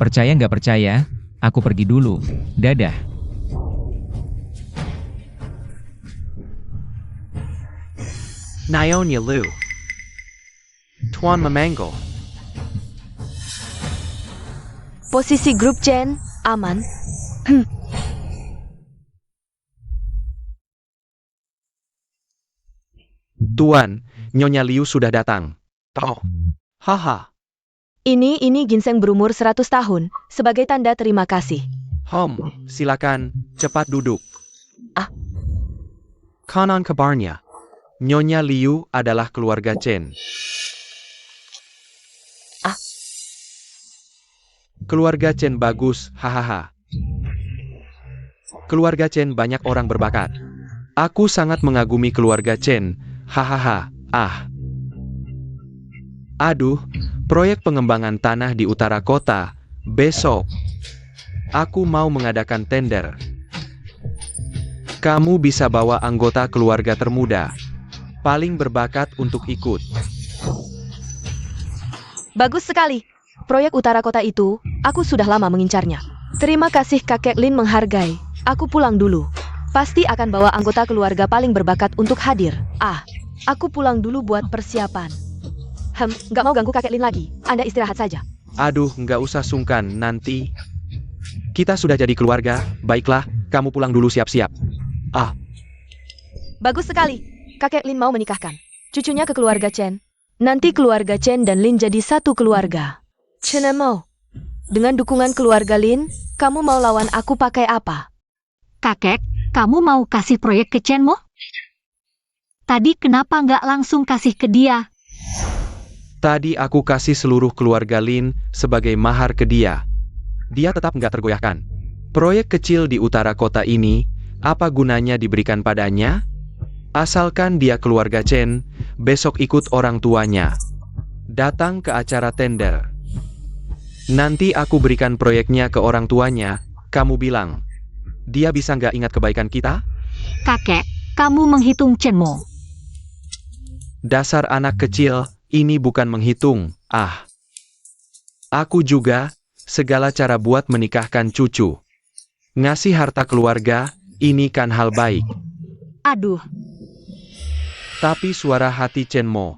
Percaya nggak percaya? Aku pergi dulu. Dadah. Nyonya Lu. Tuan Memanggil. Posisi grup Chen, aman. Tuan, Nyonya Liu sudah datang. Oh. Haha. Ini ginseng berumur 100 tahun, sebagai tanda terima kasih. Silakan, cepat duduk. Ah. Konon kabarnya, Nyonya Liu adalah keluarga Chen. Ah. Keluarga Chen bagus, hahaha. Keluarga Chen banyak orang berbakat. Aku sangat mengagumi keluarga Chen, hahaha, Aduh, proyek pengembangan tanah di utara kota, besok. Aku mau mengadakan tender. Kamu bisa bawa anggota keluarga termuda, paling berbakat untuk ikut. Bagus sekali. Proyek utara kota itu, aku sudah lama mengincarnya. Terima kasih kakek Lin menghargai. Aku pulang dulu. Pasti akan bawa anggota keluarga paling berbakat untuk hadir. Aku pulang dulu buat persiapan. Nggak mau ganggu kakek Lin lagi. Anda istirahat saja. Aduh, nggak usah sungkan, nanti. Kita sudah jadi keluarga, baiklah, kamu pulang dulu siap-siap. Bagus sekali. Kakek Lin mau menikahkan cucunya ke keluarga Chen. Nanti keluarga Chen dan Lin jadi satu keluarga. Chen mau. Dengan dukungan keluarga Lin, kamu mau lawan aku pakai apa? Kakek, kamu mau kasih proyek ke Chen Mo? Tadi kenapa nggak langsung kasih ke dia? Tadi aku kasih seluruh keluarga Lin sebagai mahar ke dia. Dia tetap nggak tergoyahkan. Proyek kecil di utara kota ini, apa gunanya diberikan padanya? Asalkan dia keluarga Chen, besok ikut orang tuanya. Datang ke acara tender. Nanti aku berikan proyeknya ke orang tuanya, kamu bilang. Dia bisa nggak ingat kebaikan kita? Kakek, kamu menghitung Chen Mo. Dasar anak kecil, ini bukan menghitung, Aku juga, segala cara buat menikahkan cucu. Ngasih harta keluarga, ini kan hal baik. Aduh, Tapi suara hati Chen Mo.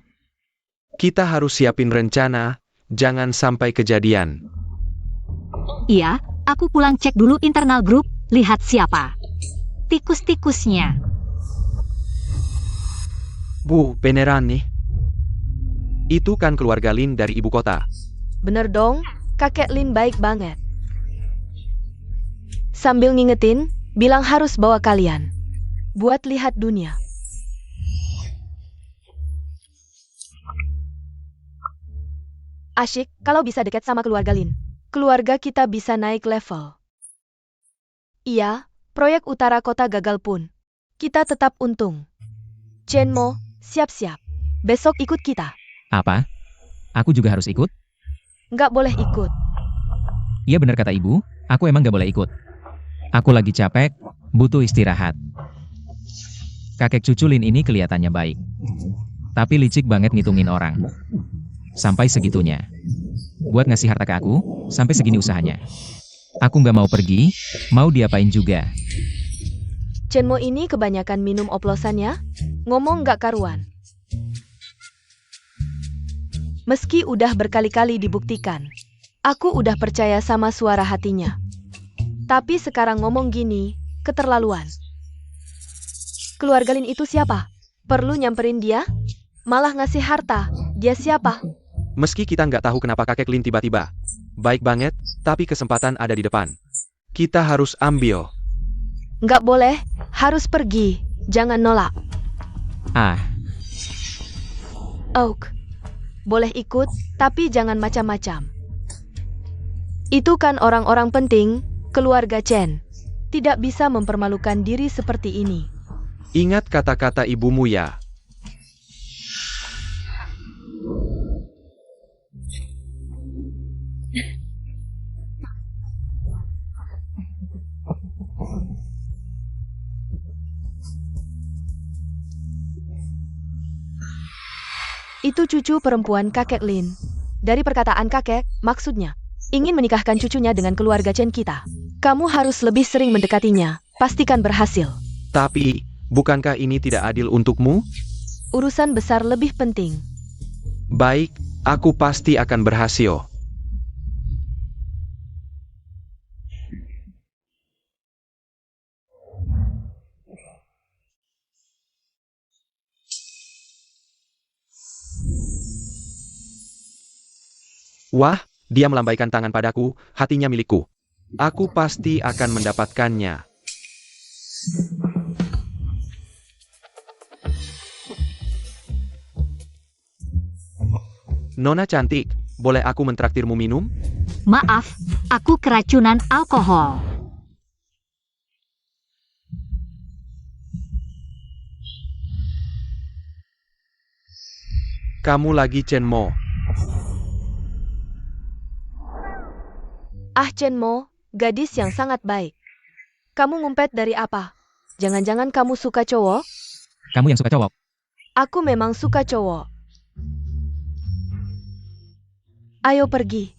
Kita harus siapin rencana, jangan sampai kejadian. iya, aku pulang cek dulu internal grup, lihat siapa tikus-tikusnya. Bu, beneran nih? Itu kan keluarga Lin dari ibu kota. Bener dong, kakek Lin baik banget. Sambil ngingetin, bilang harus bawa kalian. Buat lihat dunia. Asyik kalau bisa dekat sama keluarga Lin. Keluarga kita bisa naik level. Iya, proyek utara kota gagal pun. Kita tetap untung. Chen Mo, siap-siap. Besok ikut kita. Apa? Aku juga harus ikut? Nggak boleh ikut. Iya benar kata ibu, aku emang gak boleh ikut. Aku lagi capek, butuh istirahat. Kakek cucu Lin ini kelihatannya baik. Tapi licik banget ngitungin orang. Sampai segitunya. buat ngasih harta ke aku, sampai segini usahanya. Aku nggak mau pergi, mau diapain juga. Chenmo ini kebanyakan minum oplosannya, ngomong gak karuan. Meski udah berkali-kali dibuktikan, aku udah percaya sama suara hatinya. Tapi sekarang ngomong gini, keterlaluan. Keluarga Lin itu siapa? Perlu nyamperin dia? Malah ngasih harta, dia siapa? Meski kita nggak tahu kenapa kakek Lin tiba-tiba baik banget, tapi kesempatan ada di depan. Kita harus ambil. Nggak boleh, harus pergi, jangan nolak. Ah, Oak, boleh ikut, tapi jangan macam-macam. Itu kan orang-orang penting, keluarga Chen. Tidak bisa mempermalukan diri seperti ini. Ingat kata-kata ibumu ya. Itu cucu perempuan kakek Lin. Dari perkataan kakek, maksudnya, ingin menikahkan cucunya dengan keluarga Chen kita. Kamu harus lebih sering mendekatinya, pastikan berhasil. Tapi, bukankah ini tidak adil untukmu? Urusan besar lebih penting. Baik, aku pasti akan berhasil. Wah, dia melambaikan tangan padaku, hatinya milikku. Aku pasti akan mendapatkannya. Nona cantik, boleh aku mentraktirmu minum? Maaf, aku keracunan alkohol. Kamu lagi Chenmo. Ah Chenmo, gadis yang sangat baik. Kamu ngumpet dari apa? Jangan-jangan kamu suka cowok? kamu yang suka cowok. Aku memang suka cowok. Ayo pergi.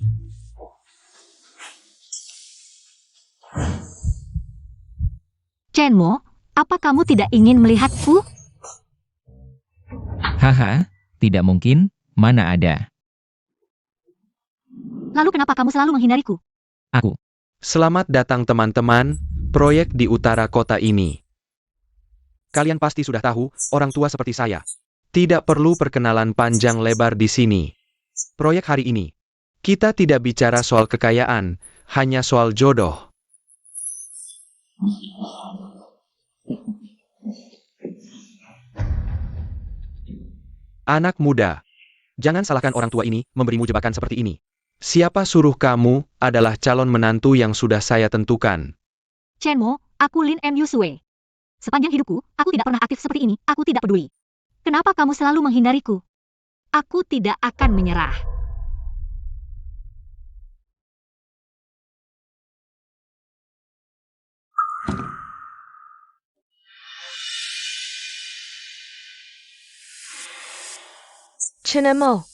Chenmo, apa kamu tidak ingin melihatku? Haha, tidak mungkin, mana ada. Lalu kenapa kamu selalu menghindariku? Aku. Selamat datang teman-teman, proyek di utara kota ini. Kalian pasti sudah tahu, orang tua seperti saya. Tidak perlu perkenalan panjang lebar di sini. Proyek hari ini, kita tidak bicara soal kekayaan, hanya soal jodoh. Anak muda, jangan salahkan orang tua ini memberimu jebakan seperti ini. Siapa suruh kamu adalah calon menantu yang sudah saya tentukan. Chenmo, aku Lin M. Yusue. Sepanjang hidupku, aku tidak pernah aktif seperti ini, aku tidak peduli. Kenapa kamu selalu menghindariku? Aku tidak akan menyerah. Chenmo,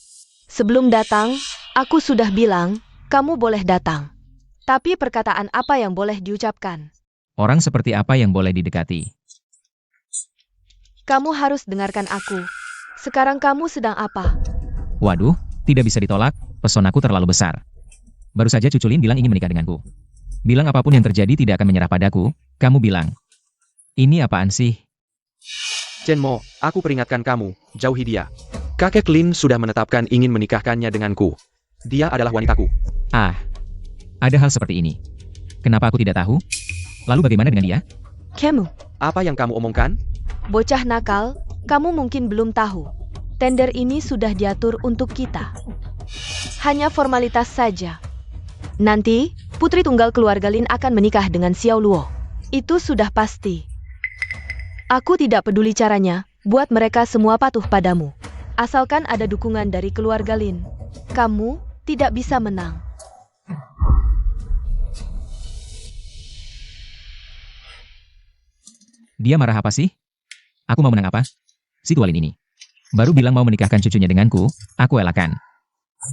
sebelum datang, aku sudah bilang, kamu boleh datang. Tapi perkataan apa yang boleh diucapkan? Orang seperti apa yang boleh didekati? Kamu harus dengarkan aku. Sekarang kamu sedang apa? Waduh, tidak bisa ditolak, pesonaku terlalu besar. Baru saja Cucu Lin bilang ingin menikah denganku. Bilang apapun yang terjadi tidak akan menyerah padaku, kamu bilang. Ini apaan sih? Chenmo, aku peringatkan kamu, jauhi dia. Kakek Lin sudah menetapkan ingin menikahkannya denganku. Dia adalah wanitaku. Ah, ada hal seperti ini. Kenapa aku tidak tahu? Lalu bagaimana dengan dia? Kamu, Apa yang kamu omongkan? bocah nakal, kamu mungkin belum tahu. Tender ini sudah diatur untuk kita. Hanya formalitas saja. Nanti, putri tunggal keluarga Lin akan menikah dengan Xiao Luo. Itu sudah pasti. Aku tidak peduli caranya, buat mereka semua patuh padamu. Asalkan ada dukungan dari keluarga Lin, kamu tidak bisa menang. Dia marah apa sih? Aku mau menang apa? Si tua Lin ini. Baru bilang mau menikahkan cucunya denganku, aku elakkan.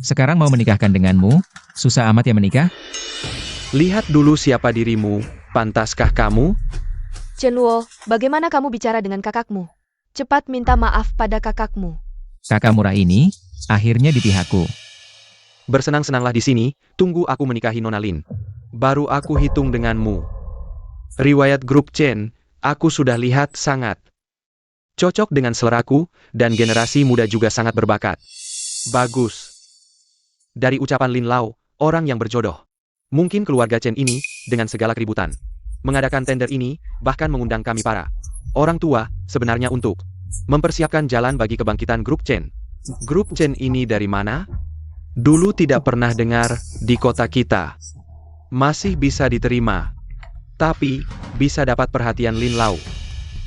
Sekarang mau menikahkan denganmu? Susah amat ya menikah? Lihat dulu siapa dirimu, pantaskah kamu? Chen Luo, bagaimana kamu bicara dengan kakakmu? Cepat minta maaf pada kakakmu. Kakak murah ini, akhirnya di pihakku. Bersenang-senanglah di sini, tunggu aku menikahi Nona Lin. Baru aku hitung denganmu. Riwayat grup Chen, aku sudah lihat sangat cocok dengan seleraku, dan generasi muda juga sangat berbakat. Bagus. Dari ucapan Lin Lao, orang yang berjodoh. Mungkin keluarga Chen ini, dengan segala keributan, mengadakan tender ini, bahkan mengundang kami para orang tua, sebenarnya untuk mempersiapkan jalan bagi kebangkitan grup Chen. Grup Chen ini dari mana? Dulu tidak pernah dengar di kota kita. Masih bisa diterima. Tapi, bisa dapat perhatian Lin Lao.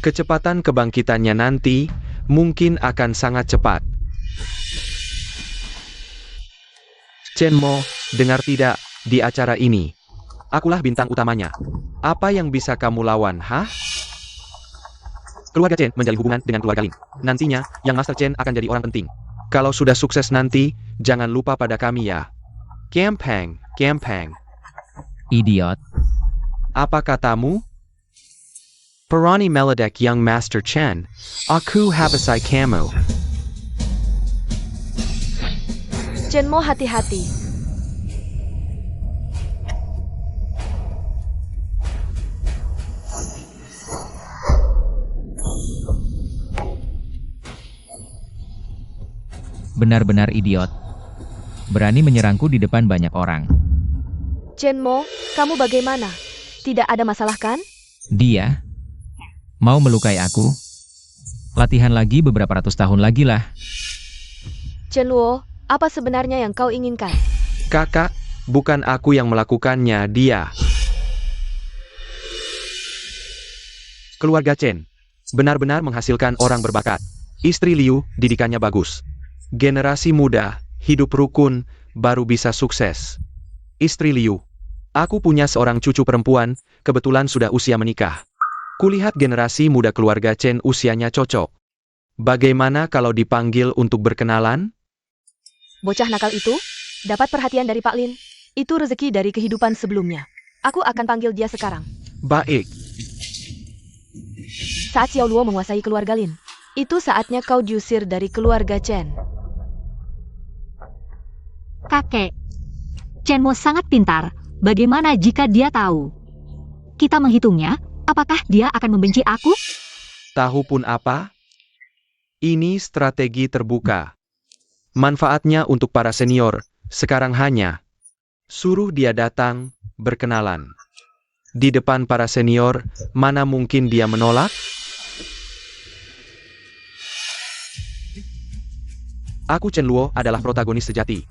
Kecepatan kebangkitannya nanti, mungkin akan sangat cepat. Chen Mo, dengar tidak, di acara ini, akulah bintang utamanya. Apa yang bisa kamu lawan, hah? Keluarga Chen menjalin hubungan dengan keluarga Lin. Nantinya, yang Master Chen akan jadi orang penting. Kalau sudah sukses nanti, jangan lupa pada kami ya. Campang, campang. Idiot. Apa katamu? Perani meledek yang Master Chen. Aku habisai kamu. Chen Mo, hati-hati. Benar-benar idiot. Berani menyerangku di depan banyak orang. Chen Mo, kamu bagaimana? Tidak ada masalah kan? Dia mau melukai aku? Latihan lagi beberapa ratus tahun lagi lah. Chen Luo, apa sebenarnya yang kau inginkan? Kakak, bukan aku yang melakukannya, dia. Keluarga Chen benar-benar menghasilkan orang berbakat. Istri Liu, didikannya bagus. Generasi muda, hidup rukun, baru bisa sukses. Istri Liu, aku punya seorang cucu perempuan, kebetulan sudah usia menikah. Kulihat generasi muda keluarga Chen usianya cocok. Bagaimana kalau dipanggil untuk berkenalan? Bocah nakal itu? Dapat perhatian dari Pak Lin. Itu rezeki dari kehidupan sebelumnya. Aku akan panggil dia sekarang. Baik. Saat Xiao Luo menguasai keluarga Lin, itu saatnya kau diusir dari keluarga Chen. Kakek, Chen Mo sangat pintar. Bagaimana jika dia tahu? Kita menghitungnya, apakah dia akan membenci aku? Tahu pun apa? Ini strategi terbuka. Manfaatnya untuk para senior, sekarang hanya suruh dia datang, berkenalan. Di depan para senior, mana mungkin dia menolak? Aku Chen Luo adalah protagonis sejati.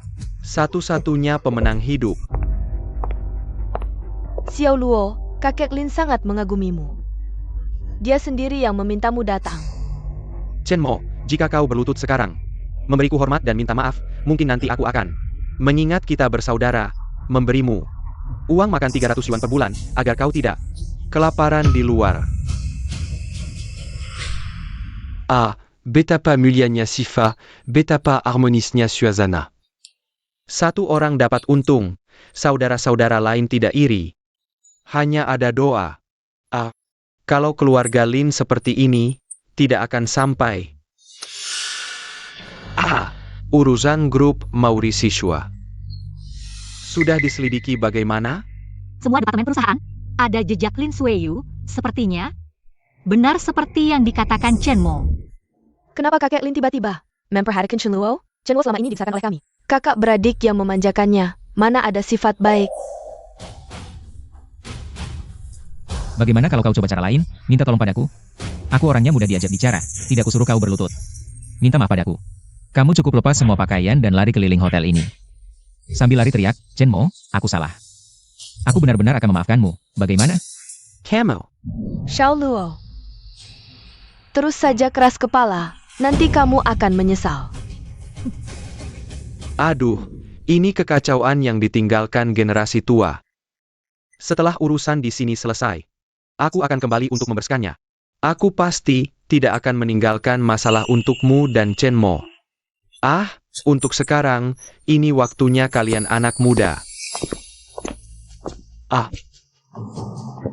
Satu-satunya pemenang hidup. Xiao Luo, kakek Lin sangat mengagumimu. Dia sendiri yang memintamu datang. Chen Mo, jika kau berlutut sekarang, memberiku hormat dan minta maaf, mungkin nanti aku akan mengingat kita bersaudara, memberimu uang makan 300 yuan per bulan, agar kau tidak kelaparan di luar. Ah, betapa mulianya Sifa, betapa harmonisnya suasana. Satu orang dapat untung, saudara-saudara lain tidak iri. Hanya ada doa. Ah, kalau keluarga Lin seperti ini, tidak akan sampai. Urusan grup Mauritiuswa. Sudah diselidiki bagaimana? Semua departemen perusahaan, ada jejak Lin Suiyu, sepertinya. Benar seperti yang dikatakan Chen Mo. Kenapa kakek Lin tiba-tiba memperhatikan Chen Luo? Chen Luo selama ini dibesarkan oleh kami. Kakak beradik yang memanjakannya, mana ada sifat baik. Bagaimana kalau kau coba cara lain? Minta tolong padaku. Aku orangnya mudah diajak bicara, tidak kusuruh kau berlutut. Minta maaf padaku. Kamu cukup lepas semua pakaian dan lari keliling hotel ini. Sambil lari teriak, Chen Mo, aku salah. Aku benar-benar akan memaafkanmu. Bagaimana? Kamu. Xiao Luo. Terus saja keras kepala, nanti kamu akan menyesal. Aduh, ini kekacauan yang ditinggalkan generasi tua. Setelah urusan di sini selesai, aku akan kembali untuk membereskannya. Aku pasti tidak akan meninggalkan masalah untukmu dan Chen Mo. Ah, Untuk sekarang, ini waktunya kalian anak muda. Ah,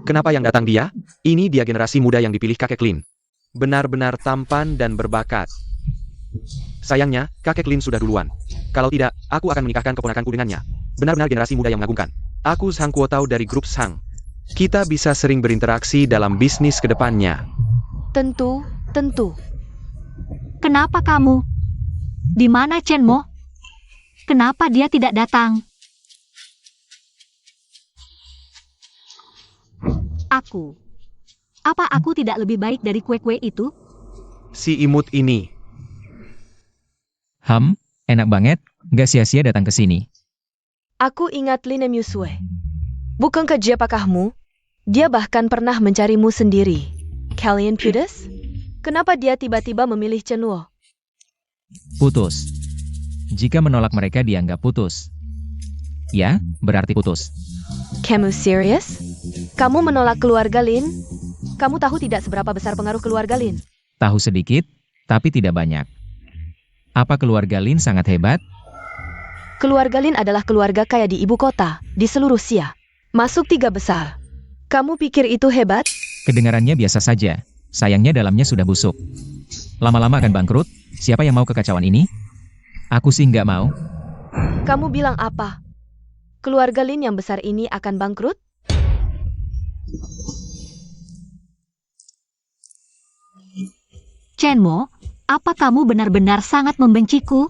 kenapa yang datang dia? Ini dia generasi muda yang dipilih kakek Lin. Benar-benar tampan dan berbakat. Sayangnya, kakek Lin sudah duluan. Kalau tidak, aku akan menikahkan keponakanku dengannya. Benar-benar generasi muda yang mengagumkan. Aku Sang Kuotao dari grup Sang. Kita bisa sering berinteraksi dalam bisnis ke depannya. Tentu. Kenapa kamu? Di mana Chen Mo? Kenapa dia tidak datang? Apa aku tidak lebih baik dari kue-kue itu? Si imut ini. Enak banget, gak sia-sia datang ke sini. Aku ingat Lin Yusue. Bukankah dia pakahmu? Dia bahkan pernah mencarimu sendiri. Kalian putus? Kenapa dia tiba-tiba memilih Chen Luo? Putus. Jika menolak mereka dianggap putus. Ya, berarti putus. Kamu serius? Kamu menolak keluarga Lin? Kamu tahu tidak seberapa besar pengaruh keluarga Lin? Tahu sedikit, tapi tidak banyak. Apa keluarga Lin sangat hebat? Keluarga Lin adalah keluarga kaya di ibu kota, di seluruh Xia. Masuk 3 besar. Kamu pikir itu hebat? Kedengarannya biasa saja. Sayangnya dalamnya sudah busuk. Lama-lama akan bangkrut. Siapa yang mau kekacauan ini? Aku sih nggak mau. Kamu bilang apa? Keluarga Lin yang besar ini akan bangkrut? Chen Mo, apa kamu benar-benar sangat membenciku?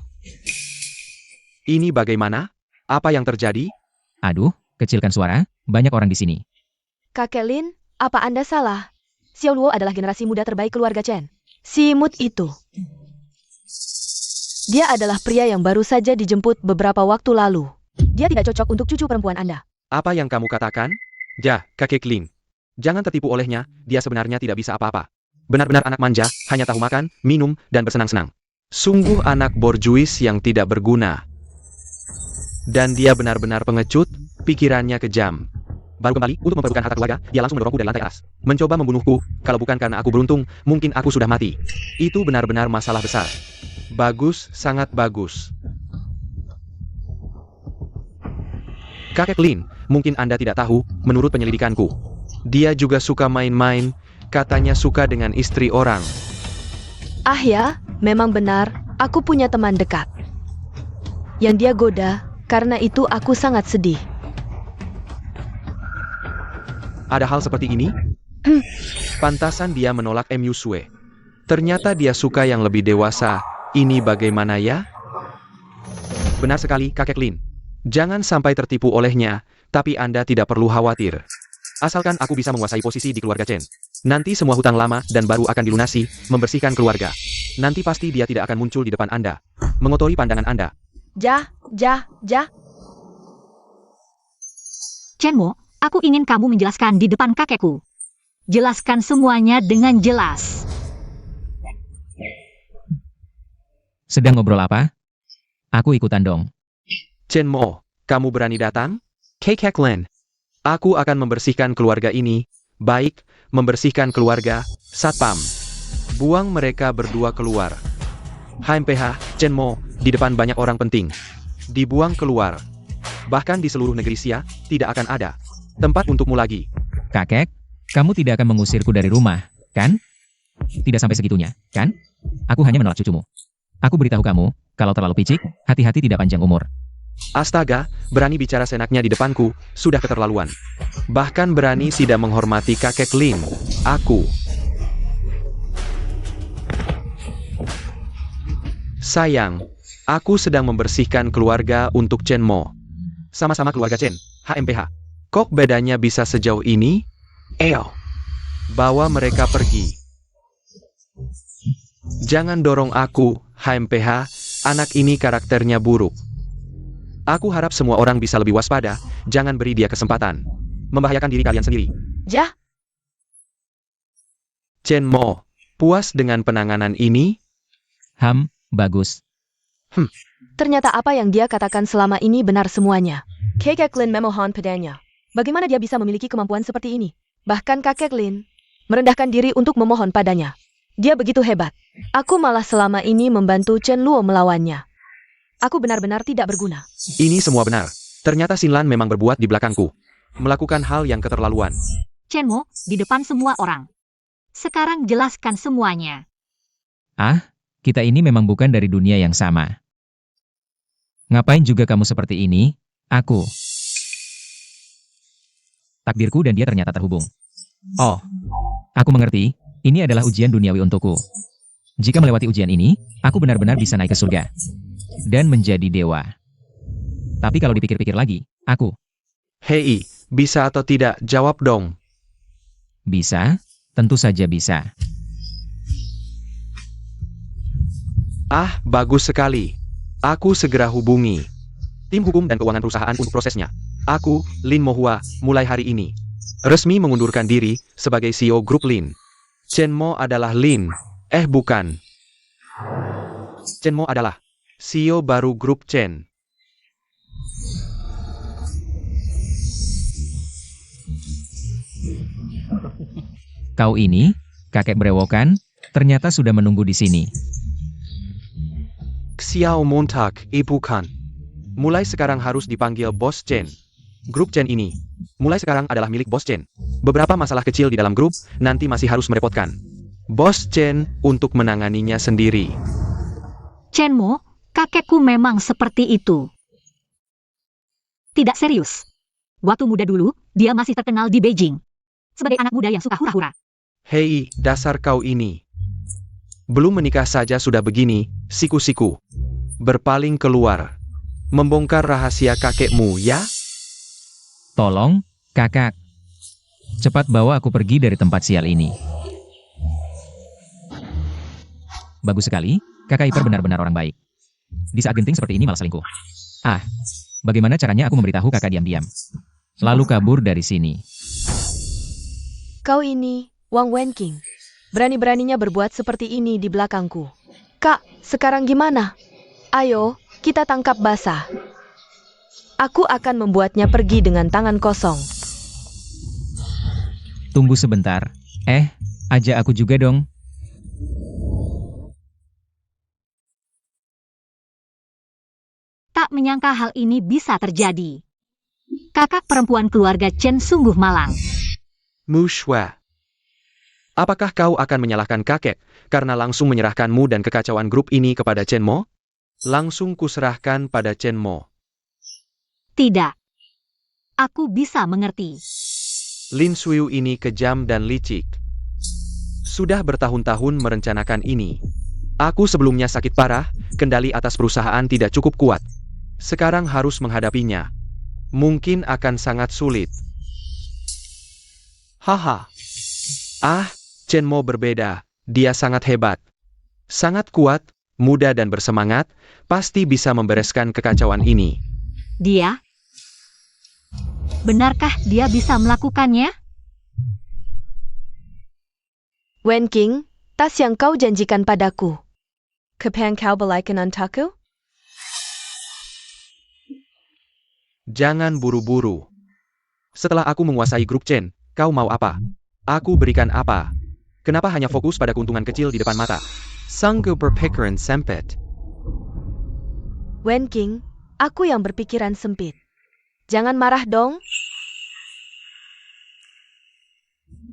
Ini bagaimana? Apa yang terjadi? Aduh, kecilkan suara. Banyak orang di sini. Kakek Lin, apa Anda salah? Xiao Luo adalah generasi muda terbaik keluarga Chen. Si imut itu. Dia adalah pria yang baru saja dijemput beberapa waktu lalu. Dia tidak cocok untuk cucu perempuan Anda. Apa yang kamu katakan? Kakek Lin. Jangan tertipu olehnya, dia sebenarnya tidak bisa apa-apa. Benar-benar anak manja, hanya tahu makan, minum, dan bersenang-senang. Sungguh anak borjuis yang tidak berguna. Dan dia benar-benar pengecut, pikirannya kejam. Baru kembali untuk memperebutkan harta keluarga, dia langsung mendorongku dari lantai atas. Mencoba membunuhku, kalau bukan karena aku beruntung, mungkin aku sudah mati. Itu benar-benar masalah besar. Bagus, sangat bagus. Kakek Lin, mungkin Anda tidak tahu, menurut penyelidikanku. Dia juga suka main-main, katanya suka dengan istri orang. Ah ya, memang benar, aku punya teman dekat. Yang dia goda, karena itu aku sangat sedih. Ada hal seperti ini? Pantasan dia menolak Yusue. Ternyata dia suka yang lebih dewasa. Ini bagaimana ya? Benar sekali, Kakek Lin. Jangan sampai tertipu olehnya, tapi Anda tidak perlu khawatir. Asalkan aku bisa menguasai posisi di keluarga Chen. Nanti semua hutang lama dan baru akan dilunasi, membersihkan keluarga. Nanti pasti dia tidak akan muncul di depan Anda. Mengotori pandangan Anda. Chen Mo, aku ingin kamu menjelaskan di depan kakekku. Jelaskan semuanya dengan jelas. Sedang ngobrol apa? Aku ikutan dong. Chen Mo, kamu berani datang? Kakek Lin. Aku akan membersihkan keluarga ini. Baik, membersihkan keluarga. Satpam. Buang mereka berdua keluar. HMPH, Chen Mo, di depan banyak orang penting. Dibuang keluar. Bahkan di seluruh negeri Xia, tidak akan ada tempat untukmu lagi. Kakek, kamu tidak akan mengusirku dari rumah, kan? Tidak sampai segitunya, kan? Aku hanya menolak cucumu. Aku beritahu kamu, kalau terlalu picik, hati-hati tidak panjang umur. Astaga, berani bicara senaknya di depanku, sudah keterlaluan. Bahkan berani tidak menghormati kakek Lin. Aku. Sayang, aku sedang membersihkan keluarga untuk Chen Mo. Sama-sama keluarga Chen, HMPH. Kok bedanya bisa sejauh ini? Bawa mereka pergi. Jangan dorong aku, HMPH, anak ini karakternya buruk. Aku harap semua orang bisa lebih waspada, jangan beri dia kesempatan. Membahayakan diri kalian sendiri. Chen Mo, puas dengan penanganan ini? Bagus. Ternyata apa yang dia katakan selama ini benar semuanya. Kakek Lin memohon padanya. Bagaimana dia bisa memiliki kemampuan seperti ini? Bahkan kakek Lin merendahkan diri untuk memohon padanya. Dia begitu hebat. Aku malah selama ini membantu Chen Luo melawannya. Aku benar-benar tidak berguna. Ini semua benar. Ternyata Xinlan memang berbuat di belakangku. Melakukan hal yang keterlaluan. Chen Mo, di depan semua orang. Sekarang jelaskan semuanya. Ah, kita ini memang bukan dari dunia yang sama. Ngapain juga kamu seperti ini? Aku. Takdirku dan dia ternyata terhubung. Oh, aku mengerti. Ini adalah ujian duniawi untukku. Jika melewati ujian ini, aku benar-benar bisa naik ke surga. Dan menjadi dewa. Tapi kalau dipikir-pikir lagi, aku Hei, bisa atau tidak? Jawab dong. bisa, tentu saja bisa. Ah, bagus sekali. Aku segera hubungi tim hukum dan keuangan perusahaan untuk prosesnya. Aku, Lin Mohua, mulai hari ini resmi mengundurkan diri sebagai CEO grup Lin. Chen Mo adalah Lin. Bukan. Chen Mo adalah CEO baru grup Chen. Kau ini, kakek berewokan, ternyata sudah menunggu di sini. Xiao Montag, bukan. Mulai sekarang harus dipanggil Bos Chen. Grup Chen ini, mulai sekarang adalah milik Bos Chen. Beberapa masalah kecil di dalam grup, nanti masih harus merepotkan Bos Chen untuk menanganinya sendiri. Chen Mo, kakekku memang seperti itu. Tidak serius. Waktu muda dulu, dia masih terkenal di Beijing. Sebagai anak muda yang suka hura-hura. Hei, dasar kau ini. Belum menikah saja sudah begini, siku-siku. Berpaling keluar. Membongkar rahasia kakekmu, ya? Tolong, kakak. Cepat bawa aku pergi dari tempat sial ini. Bagus sekali, kakak ipar benar-benar orang baik. Di saat genting seperti ini malah selingkuh. Ah, bagaimana caranya aku memberitahu kakak diam-diam? Lalu kabur dari sini. Kau ini, Wang Wenqing. Berani-beraninya berbuat seperti ini di belakangku. Kak, sekarang gimana? Ayo, kita tangkap basah. Aku akan membuatnya pergi dengan tangan kosong. Tunggu sebentar. Ajak aku juga dong. Tak menyangka hal ini bisa terjadi. Kakak perempuan keluarga Chen sungguh malang. Mu Shua. Apakah kau akan menyalahkan kakek karena langsung menyerahkanmu dan kekacauan grup ini kepada Chen Mo? Langsung kuserahkan pada Chen Mo. Tidak. Aku bisa mengerti. Lin Suiu ini kejam dan licik. Sudah bertahun-tahun merencanakan ini. Aku sebelumnya sakit parah, kendali atas perusahaan tidak cukup kuat. Sekarang harus menghadapinya. Mungkin akan sangat sulit. Haha. Chen Mo berbeda. Dia sangat hebat. Sangat kuat, muda dan bersemangat, pasti bisa membereskan kekacauan ini. Dia? Benarkah dia bisa melakukannya? Wenqing, tas yang kau janjikan padaku. Kapan kau balikan untukku? Jangan buru-buru. Setelah aku menguasai grup Chen, kau mau apa? Aku berikan apa? Kenapa hanya fokus pada keuntungan kecil di depan mata? Sanggup berpikiran sempit. Wenqing, aku yang berpikiran sempit. Jangan marah dong.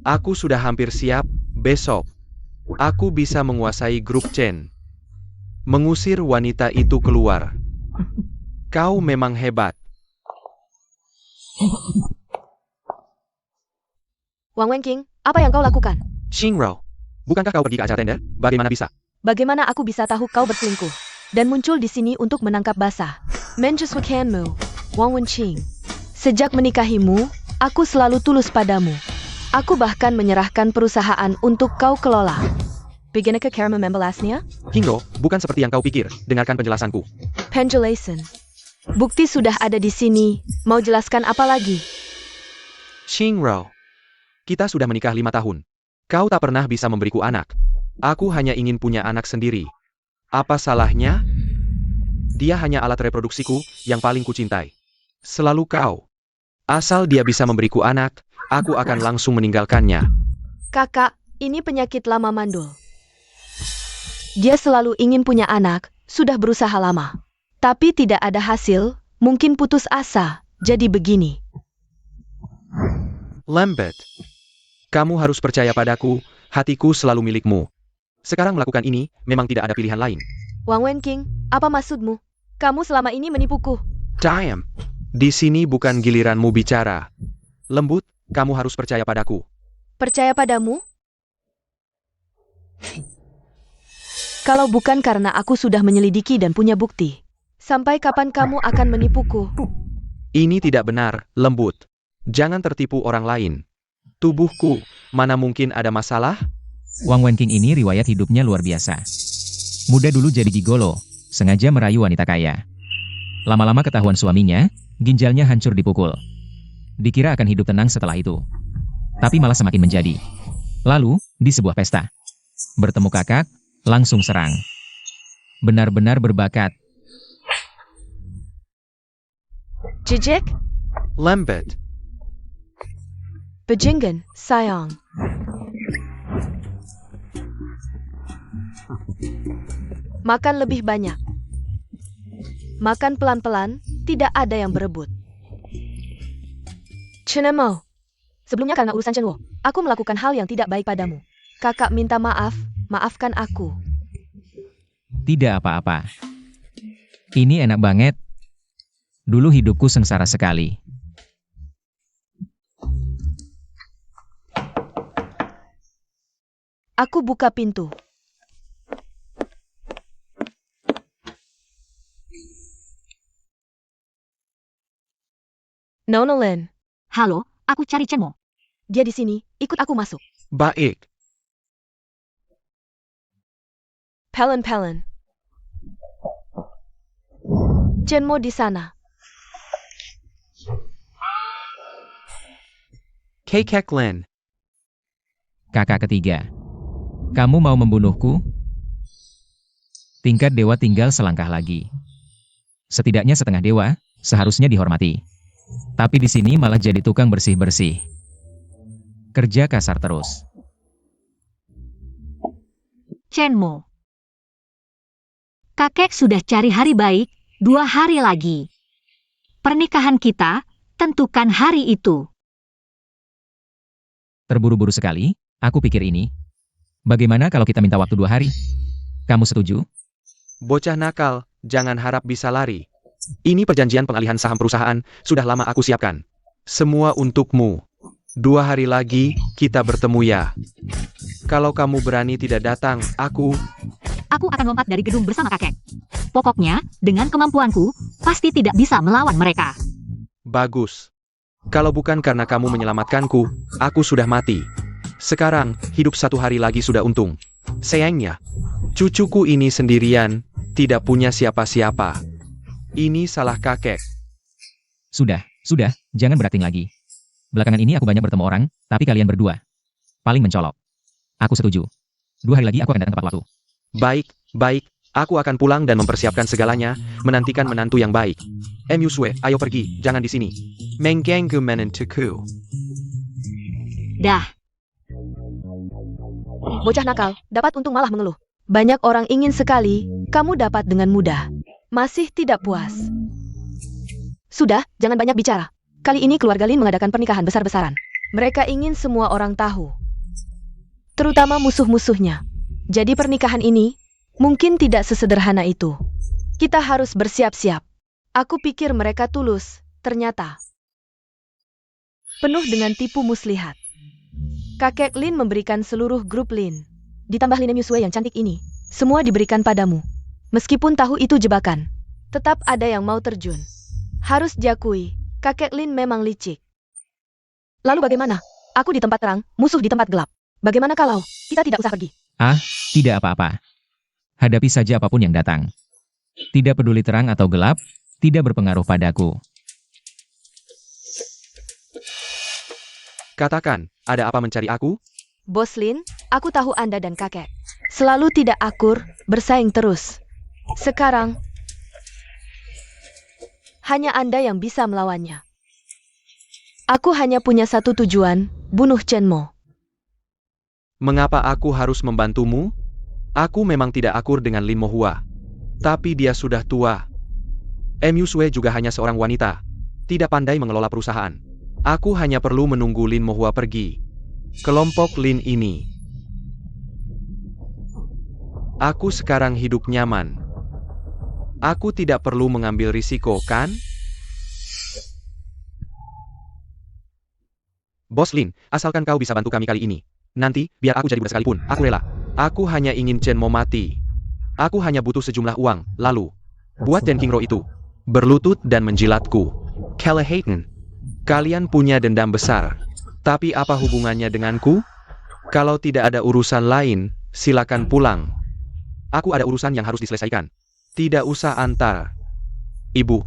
Aku sudah hampir siap, besok. Aku bisa menguasai grup Chen. Mengusir wanita itu keluar. Kau memang hebat. Wang Wenqing, apa yang kau lakukan? Xingrao, bukankah kau pergi ke acara tender? Bagaimana bisa? Bagaimana aku bisa tahu kau berselingkuh? Dan muncul di sini untuk menangkap basah. Menjelaskanmu, Wang Wenqing. Sejak menikahimu, aku selalu tulus padamu. Aku bahkan menyerahkan perusahaan untuk kau kelola. Bagaimana cara membalasnya? Hinggo, bukan seperti yang kau pikir. Dengarkan penjelasanku. Penjelasan. Bukti sudah ada di sini. Mau jelaskan apa lagi? Xingrao, kita sudah menikah 5 tahun. Kau tak pernah bisa memberiku anak. Aku hanya ingin punya anak sendiri. Apa salahnya? Dia hanya alat reproduksiku yang paling kucintai. Selalu kau. Asal dia bisa memberiku anak, aku akan langsung meninggalkannya. Kakak, ini penyakit lama mandul. Dia selalu ingin punya anak, sudah berusaha lama. Tapi tidak ada hasil, mungkin putus asa, jadi begini. Lambert, kamu harus percaya padaku, hatiku selalu milikmu. Sekarang melakukan ini, memang tidak ada pilihan lain. Wang Wenqing, apa maksudmu? Kamu selama ini menipuku. Diam. Di sini bukan giliranmu bicara. Lembut, kamu harus percaya padaku. Percaya padamu? Kalau bukan karena aku sudah menyelidiki dan punya bukti. Sampai kapan kamu akan menipuku? Ini tidak benar, Lembut. Jangan tertipu orang lain. Tubuhku, mana mungkin ada masalah? Wang Wenqing ini riwayat hidupnya luar biasa. Muda dulu jadi gigolo, sengaja merayu wanita kaya. Lama-lama ketahuan suaminya, ginjalnya hancur dipukul. Dikira akan hidup tenang setelah itu. Tapi malah semakin menjadi. Lalu, di sebuah pesta. Bertemu kakak, langsung serang. Benar-benar berbakat. Jijik? Lambert, Bajingan, sayang. Makan lebih banyak. Makan pelan-pelan, tidak ada yang berebut. Chen Mo. Sebelumnya karena urusan Chen Wo, aku melakukan hal yang tidak baik padamu. Kakak minta maaf, maafkan aku. Tidak apa-apa. Ini enak banget. Dulu hidupku sengsara sekali. Aku buka pintu. Nonolin, Halo, aku cari Chen Mo. dia di sini, ikut aku masuk. baik. Pelen. Chenmo di sana. Kakek Lin, Kakak ketiga. Kamu mau membunuhku? Tingkat dewa tinggal selangkah lagi. Setidaknya setengah dewa, seharusnya dihormati. Tapi di sini malah jadi tukang bersih-bersih. Kerja kasar terus. Chen Mo. Kakek sudah cari hari baik, 2 hari lagi. Pernikahan kita, tentukan hari itu. Terburu-buru sekali, aku pikir ini. Bagaimana kalau kita minta waktu 2 hari? Kamu setuju? bocah nakal, jangan harap bisa lari. Ini perjanjian pengalihan saham perusahaan, sudah lama aku siapkan. Semua untukmu. 2 hari lagi, kita bertemu ya. Kalau kamu berani tidak datang, aku Aku akan lompat dari gedung bersama kakek. Pokoknya, dengan kemampuanku, pasti tidak bisa melawan mereka. bagus. Kalau bukan karena kamu menyelamatkanku, aku sudah mati. Sekarang, hidup 1 hari lagi sudah untung. Sayangnya, cucuku ini sendirian, tidak punya siapa-siapa. Ini salah kakek. Sudah, jangan berating lagi. Belakangan ini aku banyak bertemu orang, tapi kalian berdua paling mencolok. Aku setuju. 2 hari lagi aku akan datang tepat waktu. Baik, aku akan pulang dan mempersiapkan segalanya, menantikan menantu yang baik. Muswe, ayo pergi, jangan di sini. Mengganggu menantuku. Dah, Bocah nakal, dapat untung malah mengeluh. Banyak orang ingin sekali, kamu dapat dengan mudah. Masih tidak puas. Sudah, jangan banyak bicara. Kali ini keluarga Lin mengadakan pernikahan besar-besaran. Mereka ingin semua orang tahu. Terutama musuh-musuhnya. Jadi pernikahan ini, mungkin tidak sesederhana itu. Kita harus bersiap-siap. Aku pikir mereka tulus, ternyata penuh dengan tipu muslihat. Kakek Lin memberikan seluruh grup Lin. Ditambah Lin Muswe yang cantik ini. Semua diberikan padamu. Meskipun tahu itu jebakan, tetap ada yang mau terjun. Harus diakui, kakek Lin memang licik. Lalu bagaimana? Aku di tempat terang, musuh di tempat gelap. Bagaimana kalau kita tidak usah pergi? Tidak apa-apa. Hadapi saja apapun yang datang. Tidak peduli terang atau gelap, tidak berpengaruh padaku. Katakan, ada apa mencari aku? Bos Lin, aku tahu Anda dan kakek selalu tidak akur, bersaing terus. Sekarang, hanya Anda yang bisa melawannya. Aku hanya punya satu tujuan, bunuh Chen Mo. Mengapa aku harus membantumu? Aku memang tidak akur dengan Lin Mohua. Tapi dia sudah tua. Mu Sue juga hanya seorang wanita. Tidak pandai mengelola perusahaan. Aku hanya perlu menunggu Lin Mohua pergi. Kelompok Lin ini. Aku sekarang hidup nyaman. Aku tidak perlu mengambil risiko, kan? Bos Lin, asalkan kau bisa bantu kami kali ini. Nanti, biar aku jadi budak sekalipun, aku rela. Aku hanya ingin Chen Mo mati. Aku hanya butuh sejumlah uang, lalu buat Chen Qingro itu berlutut dan menjilatku. Callahan, kalian punya dendam besar. Tapi apa hubungannya denganku? Kalau tidak ada urusan lain, silakan pulang. Aku ada urusan yang harus diselesaikan. Tidak usah antar. Ibu.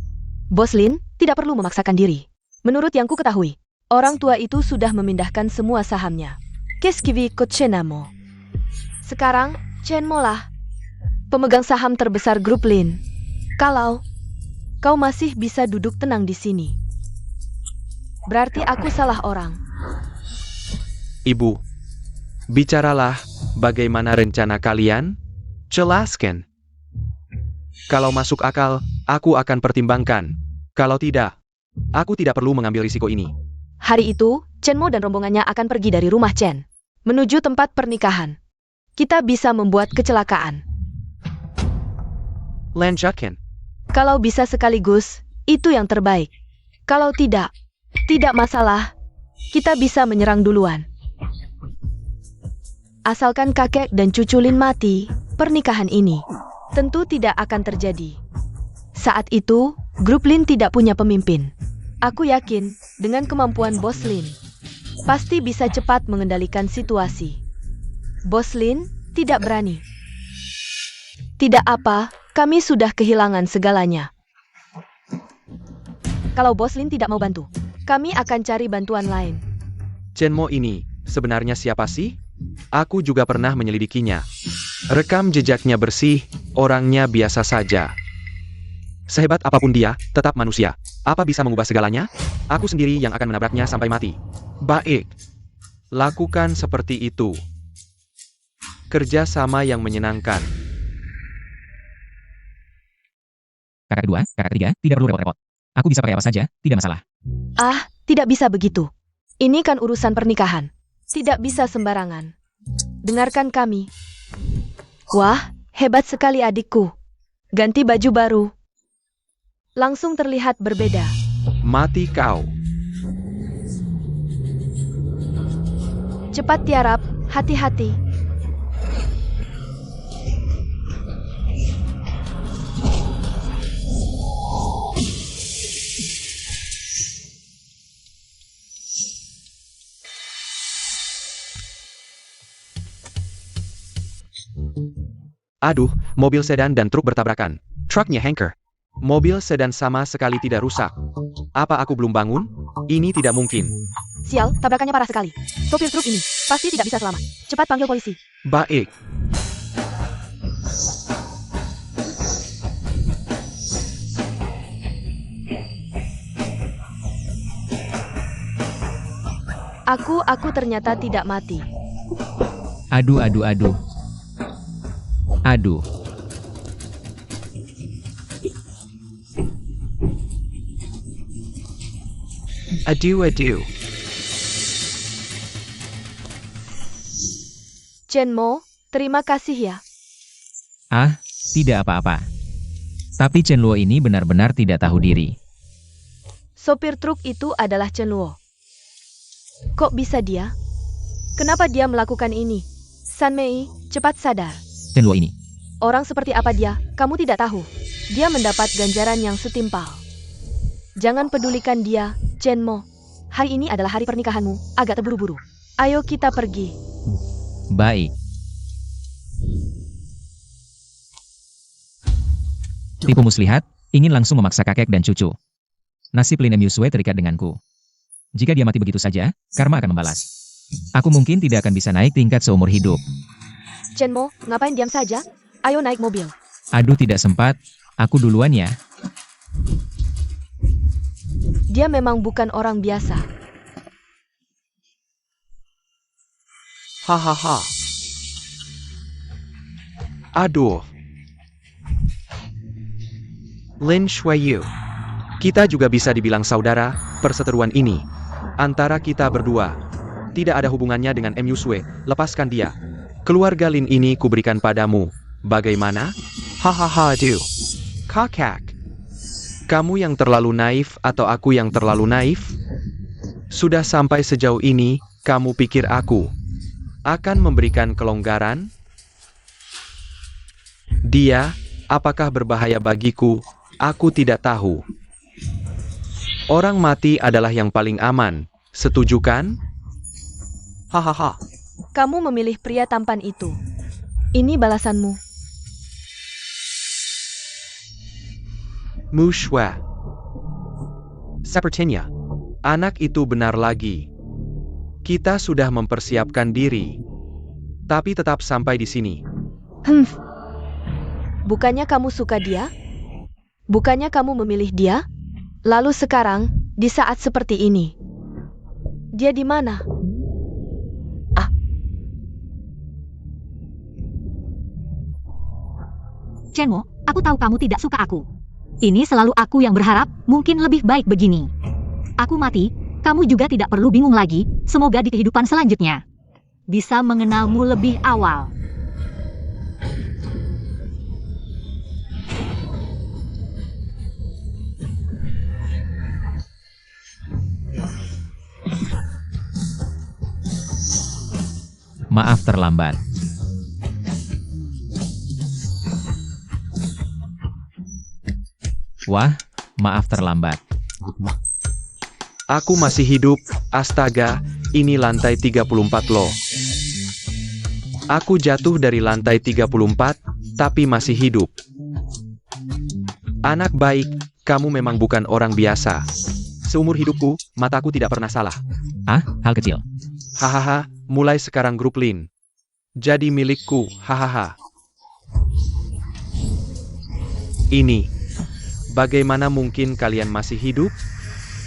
Bos Lin, tidak perlu memaksakan diri. Menurut yang ku ketahui, orang tua itu sudah memindahkan semua sahamnya. Keskivi Kotchenamo. Sekarang, Chen Mo lah pemegang saham terbesar grup Lin. Kalau kau masih bisa duduk tenang di sini, berarti aku salah orang. Ibu, bicaralah, bagaimana rencana kalian? Jelaskan. Kalau masuk akal, aku akan pertimbangkan. Kalau tidak, aku tidak perlu mengambil risiko ini. Hari itu, Chen Mo dan rombongannya akan pergi dari rumah Chen menuju tempat pernikahan. Kita bisa membuat kecelakaan. Lanjutkan. Kalau bisa sekaligus, itu yang terbaik. Kalau tidak, tidak masalah. Kita bisa menyerang duluan. Asalkan kakek dan cucu Lin mati, pernikahan ini tentu tidak akan terjadi. Saat itu, grup Lin tidak punya pemimpin. Aku yakin, dengan kemampuan Bos Lin, pasti bisa cepat mengendalikan situasi. Bos Lin tidak berani. Tidak apa, kami sudah kehilangan segalanya. Kalau Bos Lin tidak mau bantu, kami akan cari bantuan lain. Chen Mo ini, sebenarnya siapa sih? Aku juga pernah menyelidikinya. Rekam jejaknya bersih, orangnya biasa saja. Sehebat apapun dia, tetap manusia. Apa bisa mengubah segalanya? Aku sendiri yang akan menabraknya sampai mati. Baik. Lakukan seperti itu. Kerja sama yang menyenangkan. Kakak kedua, kakak ketiga, tidak perlu repot-repot. Aku bisa pakai apa saja, tidak masalah. Ah, tidak bisa begitu. Ini kan urusan pernikahan. Tidak bisa sembarangan. Dengarkan kami. Wah, hebat sekali adikku. Ganti baju baru. Langsung terlihat berbeda. Mati kau. Cepat tiarap, hati-hati. Aduh, mobil sedan dan truk bertabrakan. Truknya hanker. Mobil sedan sama sekali tidak rusak. Apa aku belum bangun? Ini tidak mungkin. Sial, tabrakannya parah sekali. Sopir truk ini pasti tidak bisa selamat. Cepat panggil polisi. Baik. Aku ternyata tidak mati. Aduh. Aduh. Aduh. Chen Mo, terima kasih ya. Ah, tidak apa-apa. Tapi Chen Luo ini benar-benar tidak tahu diri. Sopir truk itu adalah Chen Luo. Kok bisa dia? Kenapa dia melakukan ini? San Mei, cepat sadar. Chen Luo ini. Orang seperti apa dia, kamu tidak tahu. Dia mendapat ganjaran yang setimpal. Jangan pedulikan dia, Chen Mo. Hari ini adalah hari pernikahanmu, agak terburu-buru. Ayo kita pergi. Baik. Tipu muslihat, ingin langsung memaksa kakek dan cucu. Nasib Lin Musue terikat denganku. Jika dia mati begitu saja, karma akan membalas. Aku mungkin tidak akan bisa naik tingkat seumur hidup. Chen Mo, ngapain diam saja? Ayo naik mobil. Aduh, tidak sempat. Aku duluan ya. Dia memang bukan orang biasa. Hahaha. Aduh. Lin Shuiyu. Kita juga bisa dibilang saudara. Perseteruan ini antara kita berdua tidak ada hubungannya dengan Mu Sui. Lepaskan dia. Keluarga Lin ini kuberikan padamu. Bagaimana? Hahaha, aduh. Kakak. Kamu yang terlalu naif atau aku yang terlalu naif? Sudah sampai sejauh ini, kamu pikir aku akan memberikan kelonggaran? Dia, apakah berbahaya bagiku? Aku tidak tahu. Orang mati adalah yang paling aman. Setuju kan? Hahaha. Kamu memilih pria tampan itu. Ini balasanmu. Mu Shui. Sepertinya, anak itu benar lagi. Kita sudah mempersiapkan diri. Tapi tetap sampai di sini. Bukannya kamu suka dia? Bukannya kamu memilih dia? Lalu sekarang, di saat seperti ini, dia di mana? Chenmo, aku tahu kamu tidak suka aku. Ini selalu aku yang berharap, mungkin lebih baik begini. Aku mati, kamu juga tidak perlu bingung lagi, semoga di kehidupan selanjutnya bisa mengenalmu lebih awal. Maaf terlambat. Wah, maaf terlambat. Aku masih hidup, astaga, ini lantai 34 loh. Aku jatuh dari lantai 34, tapi masih hidup. Anak baik, kamu memang bukan orang biasa. Seumur hidupku, mataku tidak pernah salah. Ah, hal kecil. Hahaha, mulai sekarang grup Lin jadi milikku, hahaha. Ini, bagaimana mungkin kalian masih hidup?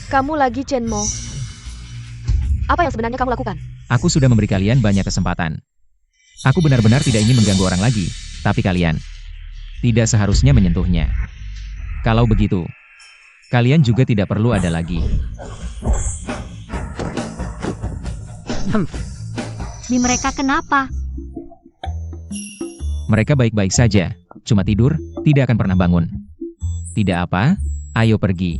Kamu lagi, Chenmo. Apa yang sebenarnya kamu lakukan? Aku sudah memberi kalian banyak kesempatan. Aku benar-benar tidak ingin mengganggu orang lagi, tapi kalian tidak seharusnya menyentuhnya. Kalau begitu, kalian juga tidak perlu ada lagi. Di mereka kenapa? Mereka baik-baik saja, cuma tidur, tidak akan pernah bangun. Tidak apa, ayo pergi.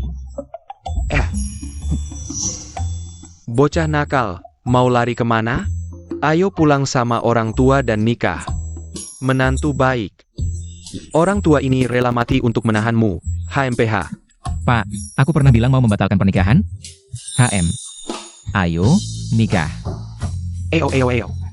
Bocah nakal, mau lari kemana? Ayo pulang sama orang tua dan nikah. Menantu baik. Orang tua ini rela mati untuk menahanmu, HMPH. Pak, aku pernah bilang mau membatalkan pernikahan? HM. Ayo, nikah. Eo.